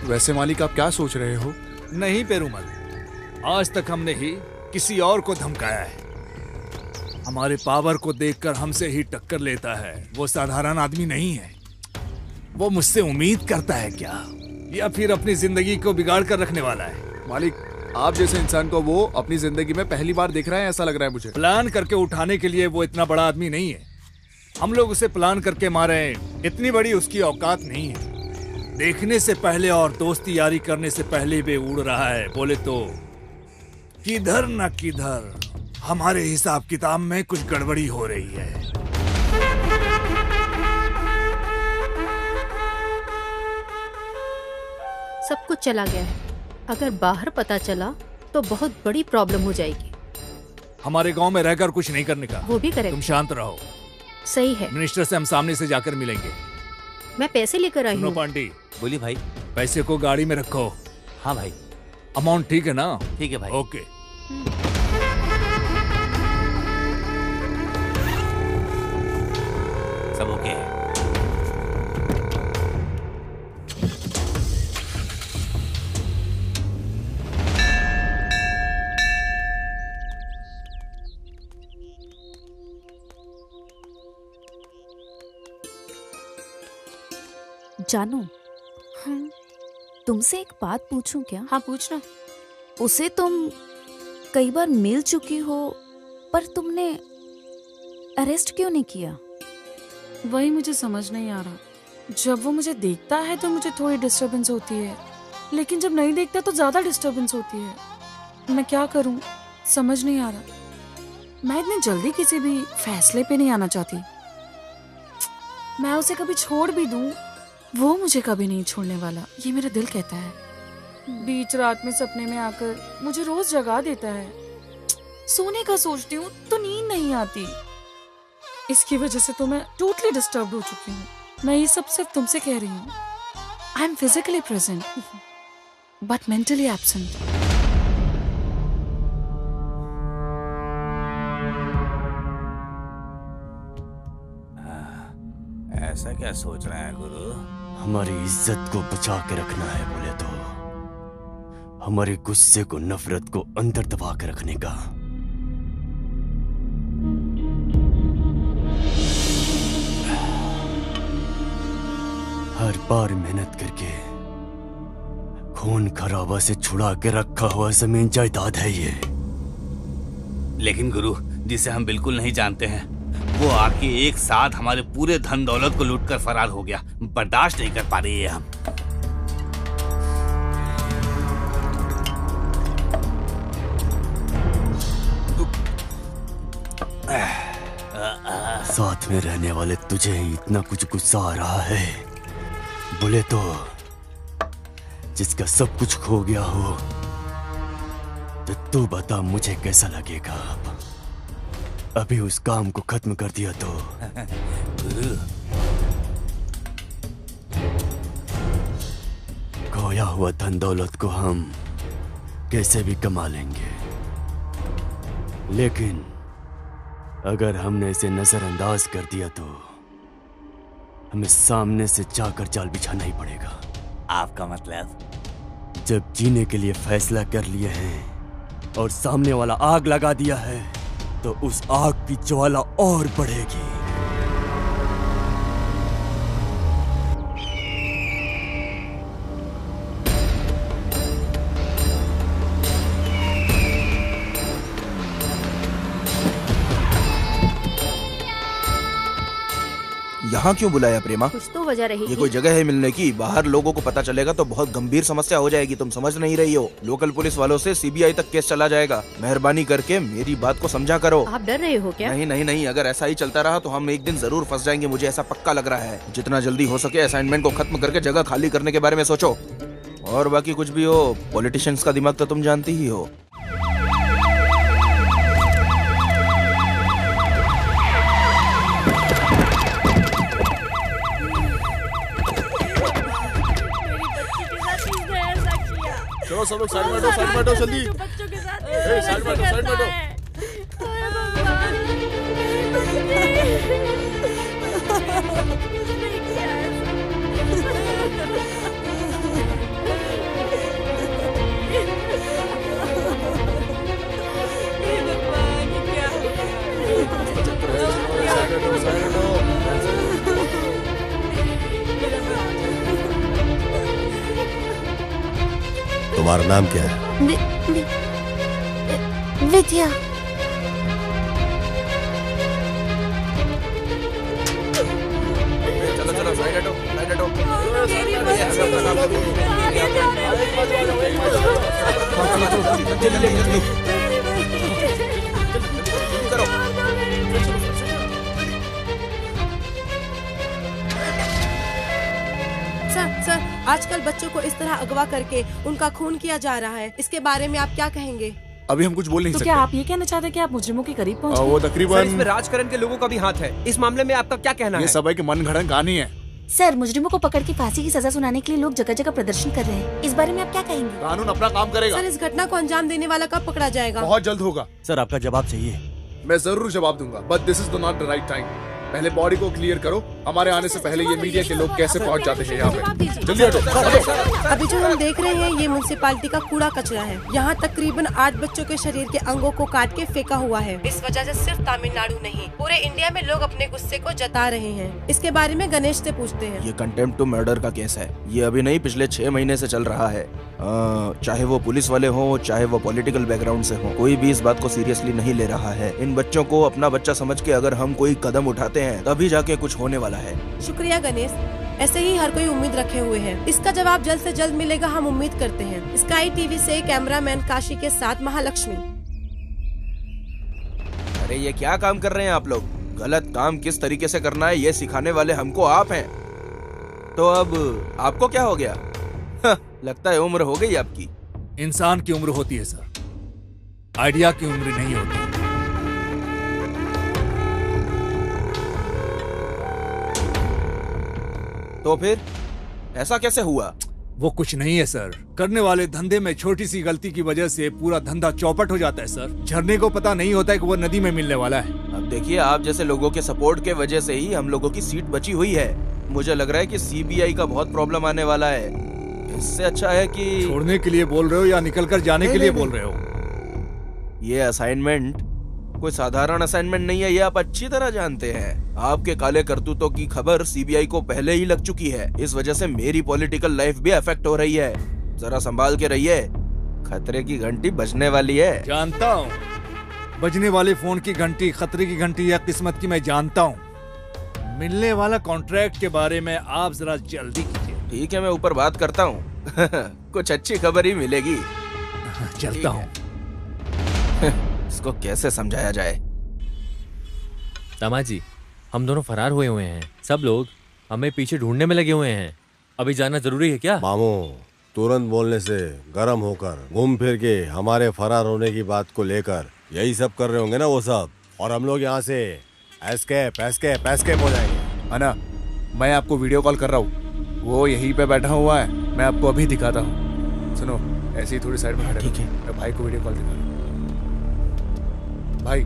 S9: वैसे मालिक, आप क्या सोच रहे हो?
S3: नहीं पेरूमल, आज तक हमने ही किसी और को धमकाया है। हमारे पावर को देखकर हमसे ही टक्कर लेता है। वो साधारण आदमी नहीं है। वो मुझसे उम्मीद करता है क्या, या फिर अपनी जिंदगी को बिगाड़ कर रखने वाला है?
S9: मालिक, आप जैसे इंसान को वो अपनी जिंदगी में पहली बार देख रहा है, ऐसा लग रहा है मुझे।
S3: प्लान करके उठाने के लिए वो इतना बड़ा आदमी नहीं है। हम लोग उसे प्लान करके मारे, इतनी बड़ी उसकी औकात नहीं है। देखने से पहले और दोस्ती यारी करने से पहले भी उड़ रहा है। बोले तो किधर न किधर हमारे हिसाब किताब में कुछ गड़बड़ी हो रही है।
S14: सब कुछ चला गया है। अगर बाहर पता चला तो बहुत बड़ी प्रॉब्लम हो जाएगी।
S3: हमारे गांव में रहकर कुछ नहीं करने का।
S14: वो भी करेंगे।
S3: तुम शांत रहो।
S14: सही है।
S3: मिनिस्टर से हम सामने से जाकर मिलेंगे।
S14: मैं पैसे लेकर आई
S3: सुनो
S14: हूँ।
S3: पांटी,
S6: बोलिए भाई।
S3: पैसे को गाड़ी में रखो।
S6: हाँ भाई।
S3: अमाउंट ठीक है ना?
S6: ठीक है भाई।
S3: ओके।
S6: सब ओके है।
S5: जानू, तुमसे एक बात पूछूं क्या?
S2: हाँ पूछना।
S5: उसे तुम कई बार मिल चुकी हो, पर तुमने अरेस्ट क्यों नहीं किया?
S2: वही मुझे समझ नहीं आ रहा। जब वो मुझे देखता है तो मुझे थोड़ी डिस्टरबेंस होती है, लेकिन जब नहीं देखता तो ज्यादा डिस्टरबेंस होती है। मैं क्या करूं, समझ नहीं आ रहा। मैं इतनी जल्दी किसी भी फैसले पे नहीं आना चाहती। मैं उसे कभी छोड़ भी दूं, वो मुझे कभी नहीं छोड़ने वाला, ये मेरा दिल कहता है। बीच रात में सपने में आकर मुझे रोज जगा देता है। सोने का सोचती हूँ तो नींद नहीं आती। इसकी वजह से तो मैं टोटली डिस्टर्ब हो चुकी हूँ। मैं ये सब सिर्फ तुमसे कह रही हूँ। I am physically present but mentally absent.
S6: ऐसा क्या सोच रहा है गुरु?
S8: हमारी इज्जत को बचा के रखना है बोले तो हमारे गुस्से को, नफरत को अंदर दबा के रखने का। हर बार मेहनत करके खून खराबा से छुड़ा के रखा हुआ जमीन जायदाद है ये।
S6: लेकिन गुरु, जिसे हम बिल्कुल नहीं जानते हैं, वो आके एक साथ हमारे पूरे धन दौलत को लूटकर फरार हो गया। बर्दाश्त नहीं कर पा रही है हम।
S8: साथ में रहने वाले तुझे इतना कुछ गुस्सा आ रहा है बोले तो जिसका सब कुछ खो गया हो, तो तू बता मुझे कैसा लगेगा। अभी उस काम को खत्म कर दिया तो खोया हुआ धन दौलत को हम कैसे भी कमा लेंगे, लेकिन अगर हमने इसे नजरअंदाज कर दिया तो हमें सामने से जाकर जाल बिछाना ही पड़ेगा।
S6: आपका मतलब?
S8: जब जीने के लिए फैसला कर लिए हैं और सामने वाला आग लगा दिया है, तो उस आग की ज्वाला और बढ़ेगी।
S10: यहाँ क्यों बुलाया प्रेमा?
S11: कुछ तो वजह रहेगी।
S10: ये कोई जगह है मिलने की? बाहर लोगों को पता चलेगा तो बहुत गंभीर समस्या हो जाएगी। तुम समझ नहीं रही हो। लोकल पुलिस वालों से सीबीआई तक केस चला जाएगा। मेहरबानी करके मेरी बात को समझा करो।
S11: आप डर रहे हो क्या?
S10: नहीं नहीं नहीं, अगर ऐसा ही चलता रहा तो हम एक दिन जरूर फंस जाएंगे। मुझे ऐसा पक्का लग रहा है। जितना जल्दी हो सके असाइनमेंट को खत्म करके जगह खाली करने के बारे में सोचो। और बाकी कुछ भी हो, पॉलिटिशियंस का दिमाग तो तुम जानती ही हो।
S9: चलो सब लोग साइड में हटो जल्दी।
S14: बच्चों के साथ
S9: साइड में हटो।
S7: तुम्हारा नाम क्या है?
S5: विद्या।
S10: चलो चलो साइड हटो, साइड हटो।
S13: सर, आजकल बच्चों को इस तरह अगवा करके उनका खून किया जा रहा है। इसके बारे में आप क्या कहेंगे?
S9: अभी हम कुछ बोल नहीं
S2: तो
S9: सकते।
S2: क्या आप ये कहना चाहते हैं कि आप मुजरिमों के करीब पहुंच
S9: वो
S4: सर,
S9: तकरीबन
S4: इसमें राजकरण के लोगों का भी हाथ है। इस मामले में आपका क्या कहना
S9: ये
S4: है?
S9: सब है कि मनगढ़ंत कहानी है।
S5: सर, मुजरिमों को पकड़ के फांसी की सजा सुनाने के लिए लोग जगह जगह प्रदर्शन कर रहे हैं। इस बारे में आप क्या कहेंगे?
S9: कानून अपना काम करेगा।
S13: सर, इस घटना को अंजाम देने वाला कब पकड़ा जाएगा?
S9: बहुत जल्द होगा।
S8: सर, आपका जवाब चाहिए?
S9: मैं जरूर जवाब दूंगा, but this is not the right time. पहले बॉडी को क्लियर करो। हमारे आने से पहले ये मीडिया के लोग कैसे पहुंच जाते हैं यहाँ
S13: जवाब
S9: पे।
S13: दीजिए।
S9: जल्दी हटो।
S15: अभी जो हम देख रहे हैं ये म्युनिसिपालिटी का कूड़ा कचरा है। यहाँ तकरीबन 8 बच्चों के शरीर के अंगों को काट के फेंका हुआ है। इस वजह से सिर्फ तमिलनाडु नहीं पूरे इंडिया में लोग अपने गुस्से को जता रहे हैं। इसके बारे में गणेश से पूछते हैं।
S10: ये कंटेम्प्ट टू मर्डर का केस है। ये अभी नहीं, पिछले 6 महीने से चल रहा है। चाहे वो पुलिस वाले हों, चाहे वो पॉलिटिकल बैकग्राउंड से हों, कोई भी इस बात को सीरियसली नहीं ले रहा है। इन बच्चों को अपना बच्चा समझ के अगर हम कोई कदम उठाते हैं तभी जाके कुछ होने वाला है।
S15: शुक्रिया गणेश, ऐसे ही हर कोई उम्मीद रखे हुए है। इसका जवाब जल्द से जल्द मिलेगा, हम उम्मीद करते हैं। स्काई टीवी से कैमरामैन काशी के साथ महालक्ष्मी।
S10: अरे ये क्या काम कर रहे हैं आप लोग? गलत काम किस तरीके से करना है ये सिखाने वाले हमको आप हैं। तो अब आपको क्या हो गया? लगता है उम्र हो गई आपकी।
S3: इंसान की उम्र होती है सर, आइडिया की उम्र नहीं होती।
S10: तो फिर ऐसा कैसे हुआ?
S3: वो कुछ नहीं है सर, करने वाले धंधे में छोटी सी गलती की वजह से पूरा धंधा चौपट हो जाता है सर। झरने को पता नहीं होता है कि वो नदी में मिलने वाला है।
S10: अब देखिए, आप जैसे लोगों के सपोर्ट के वजह से ही हम लोगों की सीट बची हुई है। मुझे लग रहा है कि सीबीआई का बहुत प्रॉब्लम आने वाला है। इससे अच्छा है कि
S3: छोड़ने के लिए बोल रहे हो या निकल कर जाने के लिए बोल रहे हो?
S10: ये असाइनमेंट कोई साधारण असाइनमेंट नहीं है, ये आप अच्छी तरह जानते हैं। आपके काले करतूतों की खबर सीबीआई को पहले ही लग चुकी है। इस वजह से मेरी पॉलिटिकल लाइफ भी अफेक्ट हो रही है। जरा संभाल के रहिए, खतरे की घंटी बजने वाली है।
S3: जानता हूँ, बजने वाले फोन की घंटी खतरे की घंटी या किस्मत की मैं जानता हूँ। मिलने वाला कॉन्ट्रैक्ट के बारे में आप जरा जल्दी कीजिए।
S10: ठीक है, मैं ऊपर बात करता हूँ। कुछ अच्छी खबर ही मिलेगी।
S3: चलता हूँ।
S10: इसको कैसे समझाया जाए?
S12: दामाजी, हम दोनों फरार हुए हैं। सब लोग हमें पीछे ढूंढने में लगे हुए हैं। अभी जाना जरूरी है क्या?
S7: मामू, तुरंत बोलने से गर्म होकर घूम फिर के हमारे फरार होने की बात को लेकर यही सब कर रहे होंगे ना वो सब, और हम लोग यहाँ से एस्केप एस्केप एस्केप हो जाएंगे।
S9: अना, मैं आपको वीडियो कॉल कर रहा हूँ, वो यहीं पे बैठा हुआ है। मैं आपको अभी दिखाता हूँ। सुनो, ऐसी थोड़ी साइड में खड़े। ठीक है, मैं भाई को वीडियो कॉल दिखा रहा हूँ। भाई,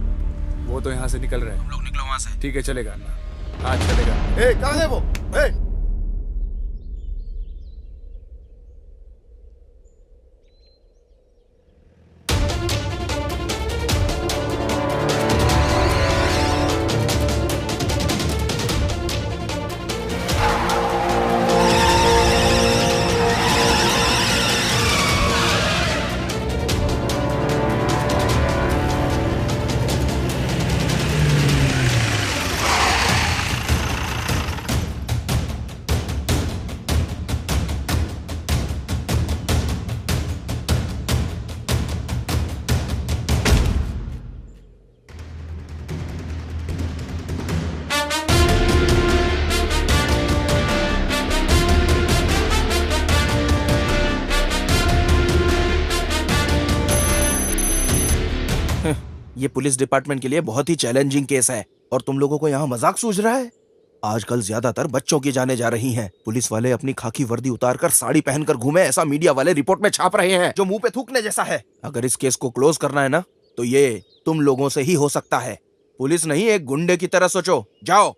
S9: वो तो यहाँ से निकल रहे हैं।
S10: हम लोग निकलो वहाँ से।
S9: ठीक है, चलेगा। हाँ चलेगा।
S7: कहाँ है वो?
S10: ये पुलिस डिपार्टमेंट के लिए बहुत ही चैलेंजिंग केस है और तुम लोगों को यहाँ मजाक सूझ रहा है। आजकल ज्यादातर बच्चों की जाने जा रही हैं। पुलिस वाले अपनी खाकी वर्दी उतारकर साड़ी पहनकर घूमे, ऐसा मीडिया वाले रिपोर्ट में छाप रहे हैं, जो मुंह पे थूकने जैसा है। अगर इस केस को क्लोज करना है ना, तो ये तुम लोगों से ही हो सकता है। पुलिस नहीं, एक गुंडे की तरह सोचो। जाओ।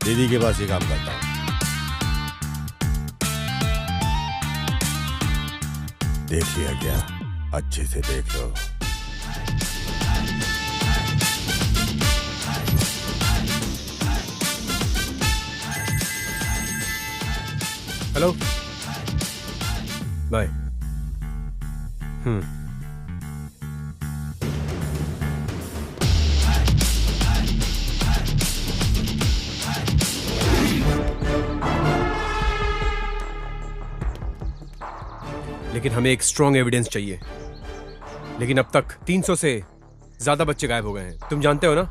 S10: दीदी के पास ही काम करता हूँ। देख लिया क्या? अच्छे से देख लो।
S9: Hello,
S4: bye. लेकिन हमें एक स्ट्रॉन्ग एविडेंस चाहिए। लेकिन अब तक 300 से ज्यादा बच्चे गायब हो गए हैं, तुम जानते हो ना?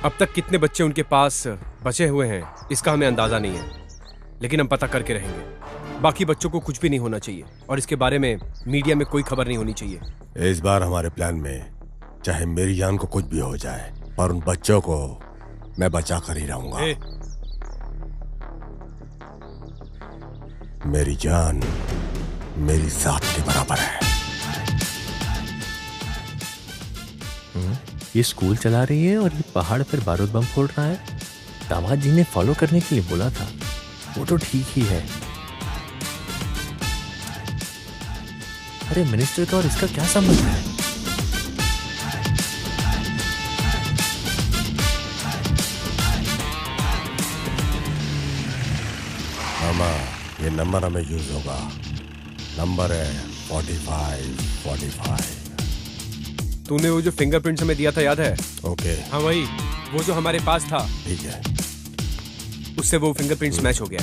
S4: अब तक कितने बच्चे उनके पास बचे हुए हैं इसका हमें अंदाजा नहीं है, लेकिन हम पता करके रहेंगे। बाकी बच्चों को कुछ भी नहीं होना चाहिए और इसके बारे में मीडिया में कोई खबर नहीं होनी चाहिए।
S7: इस बार हमारे प्लान में चाहे मेरी जान को कुछ भी हो जाए, पर उन बच्चों को मैं बचा कर ही रहूंगा। मेरी जान मेरी जात के बराबर है।
S12: ये स्कूल चला रही है और ये पहाड़ पर बारूद बम फोड़ रहा है। दामाद जी ने फॉलो करने के लिए बोला था, वो तो ठीक ही है। अरे मिनिस्टर का और इसका क्या संबंध है?
S7: मामा, ये नंबर हमें यूज होगा। नंबर है 4545।
S4: तूने वो जो फिंगरप्रिंट्स हमें दिया था याद है?
S7: ओके।
S4: हाँ वही, वो जो हमारे पास था।
S7: ठीक है।
S4: उससे वो फिंगरप्रिंट्स मैच हो गया।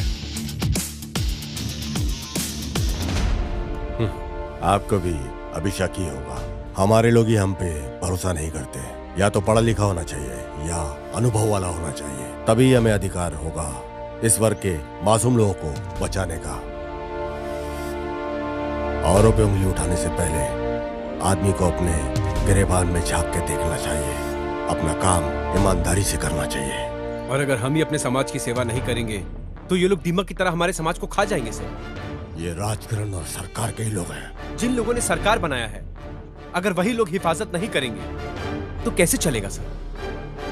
S7: आपको भी अभी शक ही होगा। हमारे लोग ही हम पे भरोसा नहीं करते। या तो पढ़ा लिखा होना चाहिए या अनुभव वाला होना चाहिए, तभी हमें अधिकार होगा इस वर्ग के मासूम लोगों को बचाने का। औरों पे उंगली उठाने से पहले आदमी को अपने गिरेबान में झांक के देखना चाहिए। अपना काम ईमानदारी से करना चाहिए।
S4: और अगर हम ही अपने समाज की सेवा नहीं करेंगे तो ये लोग दीमक की तरह हमारे समाज को खा जाएंगे सर।
S7: ये राजकरण और सरकार के ही लोग हैं।
S4: जिन लोगों ने सरकार बनाया है, अगर वही लोग हिफाजत नहीं करेंगे तो कैसे चलेगा सर?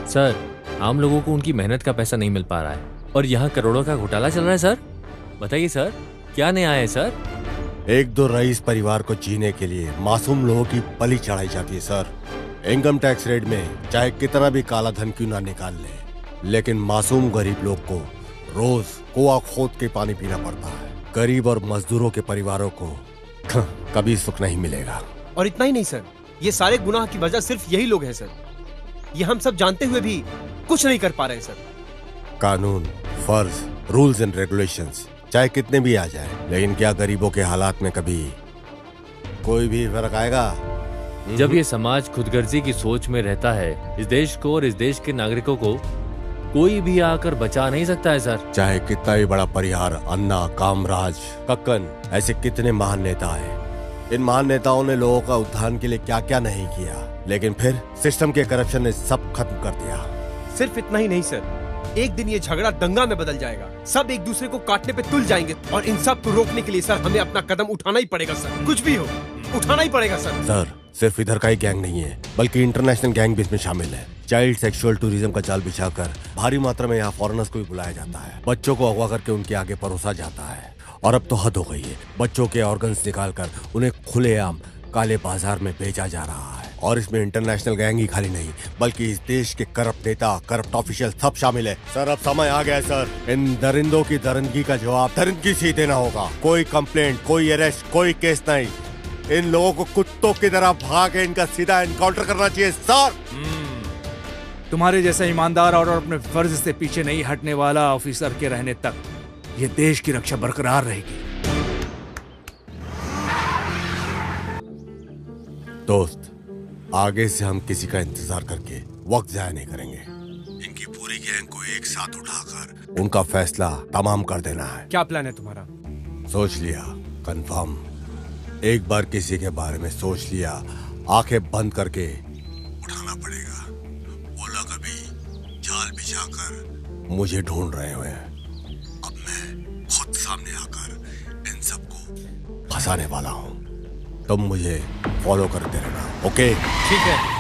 S12: सर, आम लोगों को उनकी मेहनत का पैसा नहीं मिल पा रहा है और यहाँ करोड़ों का घोटाला चल रहा है सर। बताइए सर, क्या न्याय है सर?
S7: एक दो रईस परिवार को जीने के लिए मासूम लोगों की बलि चढ़ाई जाती है सर। इनकम टैक्स रेट में चाहे कितना भी काला धन क्यों ना निकाल ले, लेकिन मासूम गरीब लोग को रोज कुआं खोद के पानी पीना पड़ता है। गरीब और मजदूरों के परिवारों को कभी सुख नहीं मिलेगा।
S4: और इतना ही नहीं सर, ये सारे गुनाह की वजह सिर्फ यही लोग हैं सर। ये हम सब जानते हुए भी कुछ नहीं कर पा रहे सर।
S7: कानून, फर्ज, रूल्स एंड रेगुलेशंस चाहे कितने भी आ जाए, लेकिन क्या गरीबों के हालात में कभी कोई भी फर्क आएगा?
S12: जब ये समाज खुदगर्जी की सोच में रहता है, इस देश को और इस देश के नागरिकों को कोई भी आकर बचा नहीं सकता है सर।
S7: चाहे कितना भी बड़ा परिहार, अन्ना, कामराज, कक्कन, ऐसे कितने महान नेता हैं। इन महान नेताओं ने लोगों का उत्थान के लिए क्या क्या नहीं किया, लेकिन फिर सिस्टम के करप्शन ने सब खत्म कर दिया।
S4: सिर्फ इतना ही नहीं सर, एक दिन ये झगड़ा दंगा में बदल जाएगा। सब एक दूसरे को काटने पे तुल जाएंगे और इन सब को रोकने के लिए सर हमें अपना कदम उठाना ही पड़ेगा सर। कुछ भी हो, उठाना ही पड़ेगा सर।
S7: सर, सिर्फ इधर का ही गैंग नहीं है, बल्कि इंटरनेशनल गैंग भी इसमें शामिल है। चाइल्ड सेक्सुअल टूरिज्म का जाल बिछाकर भारी मात्रा में यहाँ फॉरेनर्स को भी बुलाया जाता है। बच्चों को अगवा करके उनके आगे परोसा जाता है। और अब तो हद हो गई है, बच्चों के ऑर्गन्स निकालकर उन्हें खुलेआम काले बाजार में बेचा जा रहा है। और इसमें इंटरनेशनल गैंग ही खाली नहीं, बल्कि इस देश के करप्ट नेता, करप्ट ऑफिशियल सब शामिल है। सर, अब समय आ गया है सर। इन दरिंदों की दरिंदगी का जवाब दरिंदगी से ही देना होगा। कोई कंप्लेंट, कोई अरेस्ट, कोई केस नहीं। इन लोगों को कुत्तों की तरह भागे इनका सीधा एनकाउंटर करना चाहिए सर।
S3: तुम्हारे जैसा ईमानदार और अपने फर्ज से पीछे नहीं हटने वाला ऑफिसर के रहने तक ये देश की रक्षा बरकरार रहेगी।
S7: दोस्त, आगे से हम किसी का इंतजार करके वक्त जाया नहीं करेंगे। इनकी पूरी गैंग को एक साथ उठाकर उनका फैसला तमाम कर देना है।
S4: क्या प्लान है तुम्हारा?
S7: सोच लिया, कंफर्म। एक बार किसी के बारे में सोच लिया, आंखें बंद करके उठाना पड़ेगा। वो लोग अभी जाल बिछाकर मुझे ढूंढ रहे हुए हैं। अब मैं खुद सामने आकर इन सबको फंसाने वाला हूँ। तुम मुझे फॉलो करते रहना, ओके?
S4: ठीक है।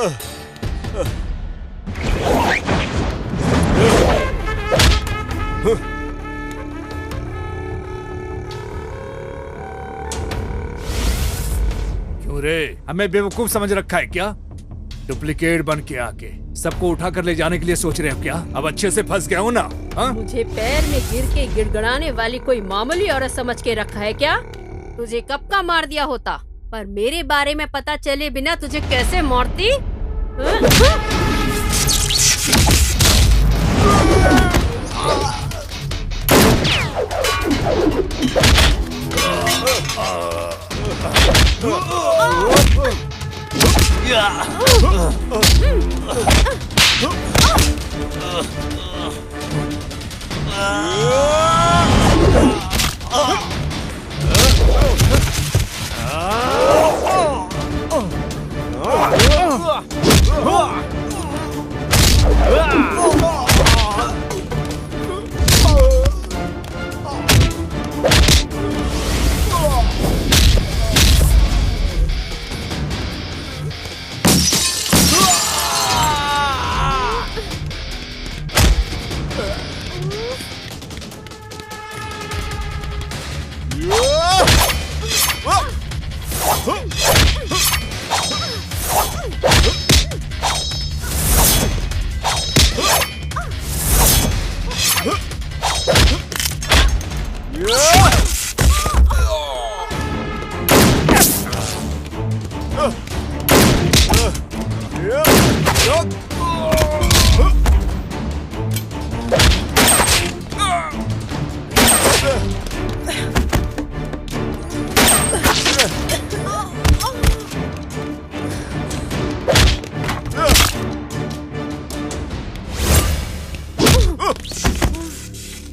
S3: क्यों रे, हमें बेवकूफ समझ रखा है क्या? डुप्लीकेट बन के आके सबको उठा कर ले जाने के लिए सोच रहे हो क्या? अब अच्छे से फंस गया हूँ ना? हा?
S14: मुझे पैर में गिर के गिड़गड़ाने वाली कोई मामूली औरत समझ के रखा है क्या? तुझे कब का मार दिया होता, पर मेरे बारे में पता चले बिना तुझे कैसे मारती?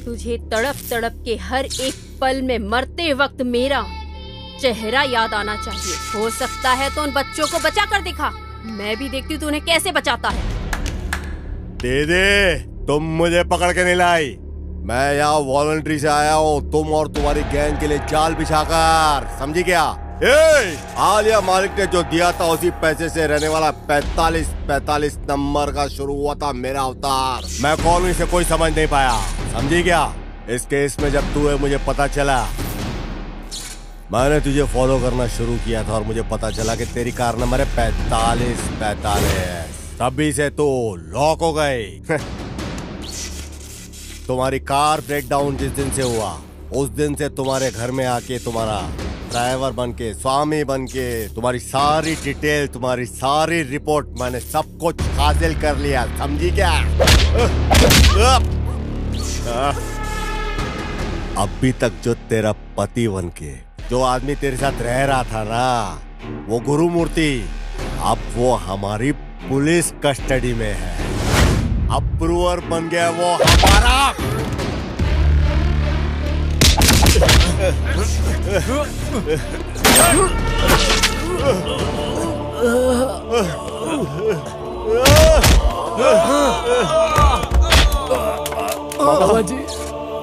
S14: तुझे तड़प तड़प के हर एक पल में मरते वक्त मेरा चेहरा याद आना चाहिए। हो सकता है तो उन बच्चों को बचा कर दिखा, मैं भी देखती हूँ तू उन्हें कैसे बचाता है।
S7: दीदी, तुम मुझे पकड़ के नहीं लाई, मैं यहाँ वॉलंटरी से आया हूँ तुम और तुम्हारी गैंग के लिए जाल बिछाकर, समझी क्या? आलिया मालिक ने जो दिया था उसी पैसे से रहने वाला 45 नंबर का शुरू हुआ था मेरा अवतार। मैं कौन हूँ इसे कोई समझ नहीं पाया, समझी क्या? इस केस में जब तू है मुझे पता चला, मैंने तुझे फॉलो करना शुरू किया था और मुझे पता चला कि तेरी कार नंबर है 45। तभी से तो लॉक हो गई। तुम्हारी कार ब्रेकडाउन जिस दिन से हुआ उस दिन से तुम्हारे घर में आके तुम्हारा ड्राइवर बन के, स्वामी बन के, तुम्हारी सारी डिटेल, तुम्हारी सारी रिपोर्ट मैंने सब कुछ हासिल कर लिया, समझी क्या? अभी तक जो तेरा पति बन के जो आदमी तेरे साथ रह रहा था ना, वो गुरुमूर्ति, अब वो हमारी पुलिस कस्टडी में है। अप्रूवर बन गया वो हमारा।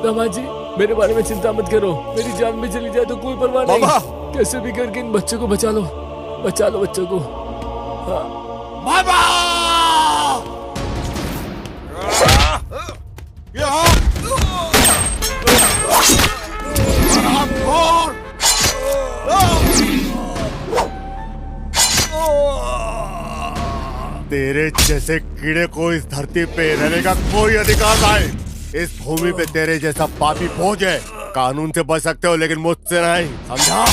S12: दामा जी, मेरे बारे में चिंता मत करो, मेरी जान भी चली जाए तो कोई परवाह नहीं, कैसे भी करके इन बच्चों को बचा लो बच्चों को।
S7: तेरे जैसे कीड़े को इस धरती पे रहने का कोई अधिकार नहीं। इस भूमि पे तेरे जैसा पापी फौज है, कानून से बच सकते हो लेकिन मुझसे नहीं, समझा?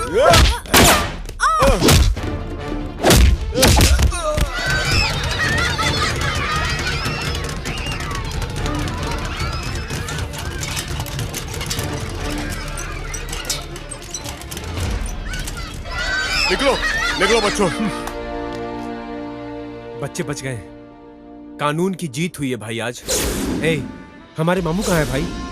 S7: निकलो निकलो बच्चों।
S4: बच्चे बच गए। कानून की जीत हुई है भाई आज। ए, हमारे मामू कहाँ है भाई?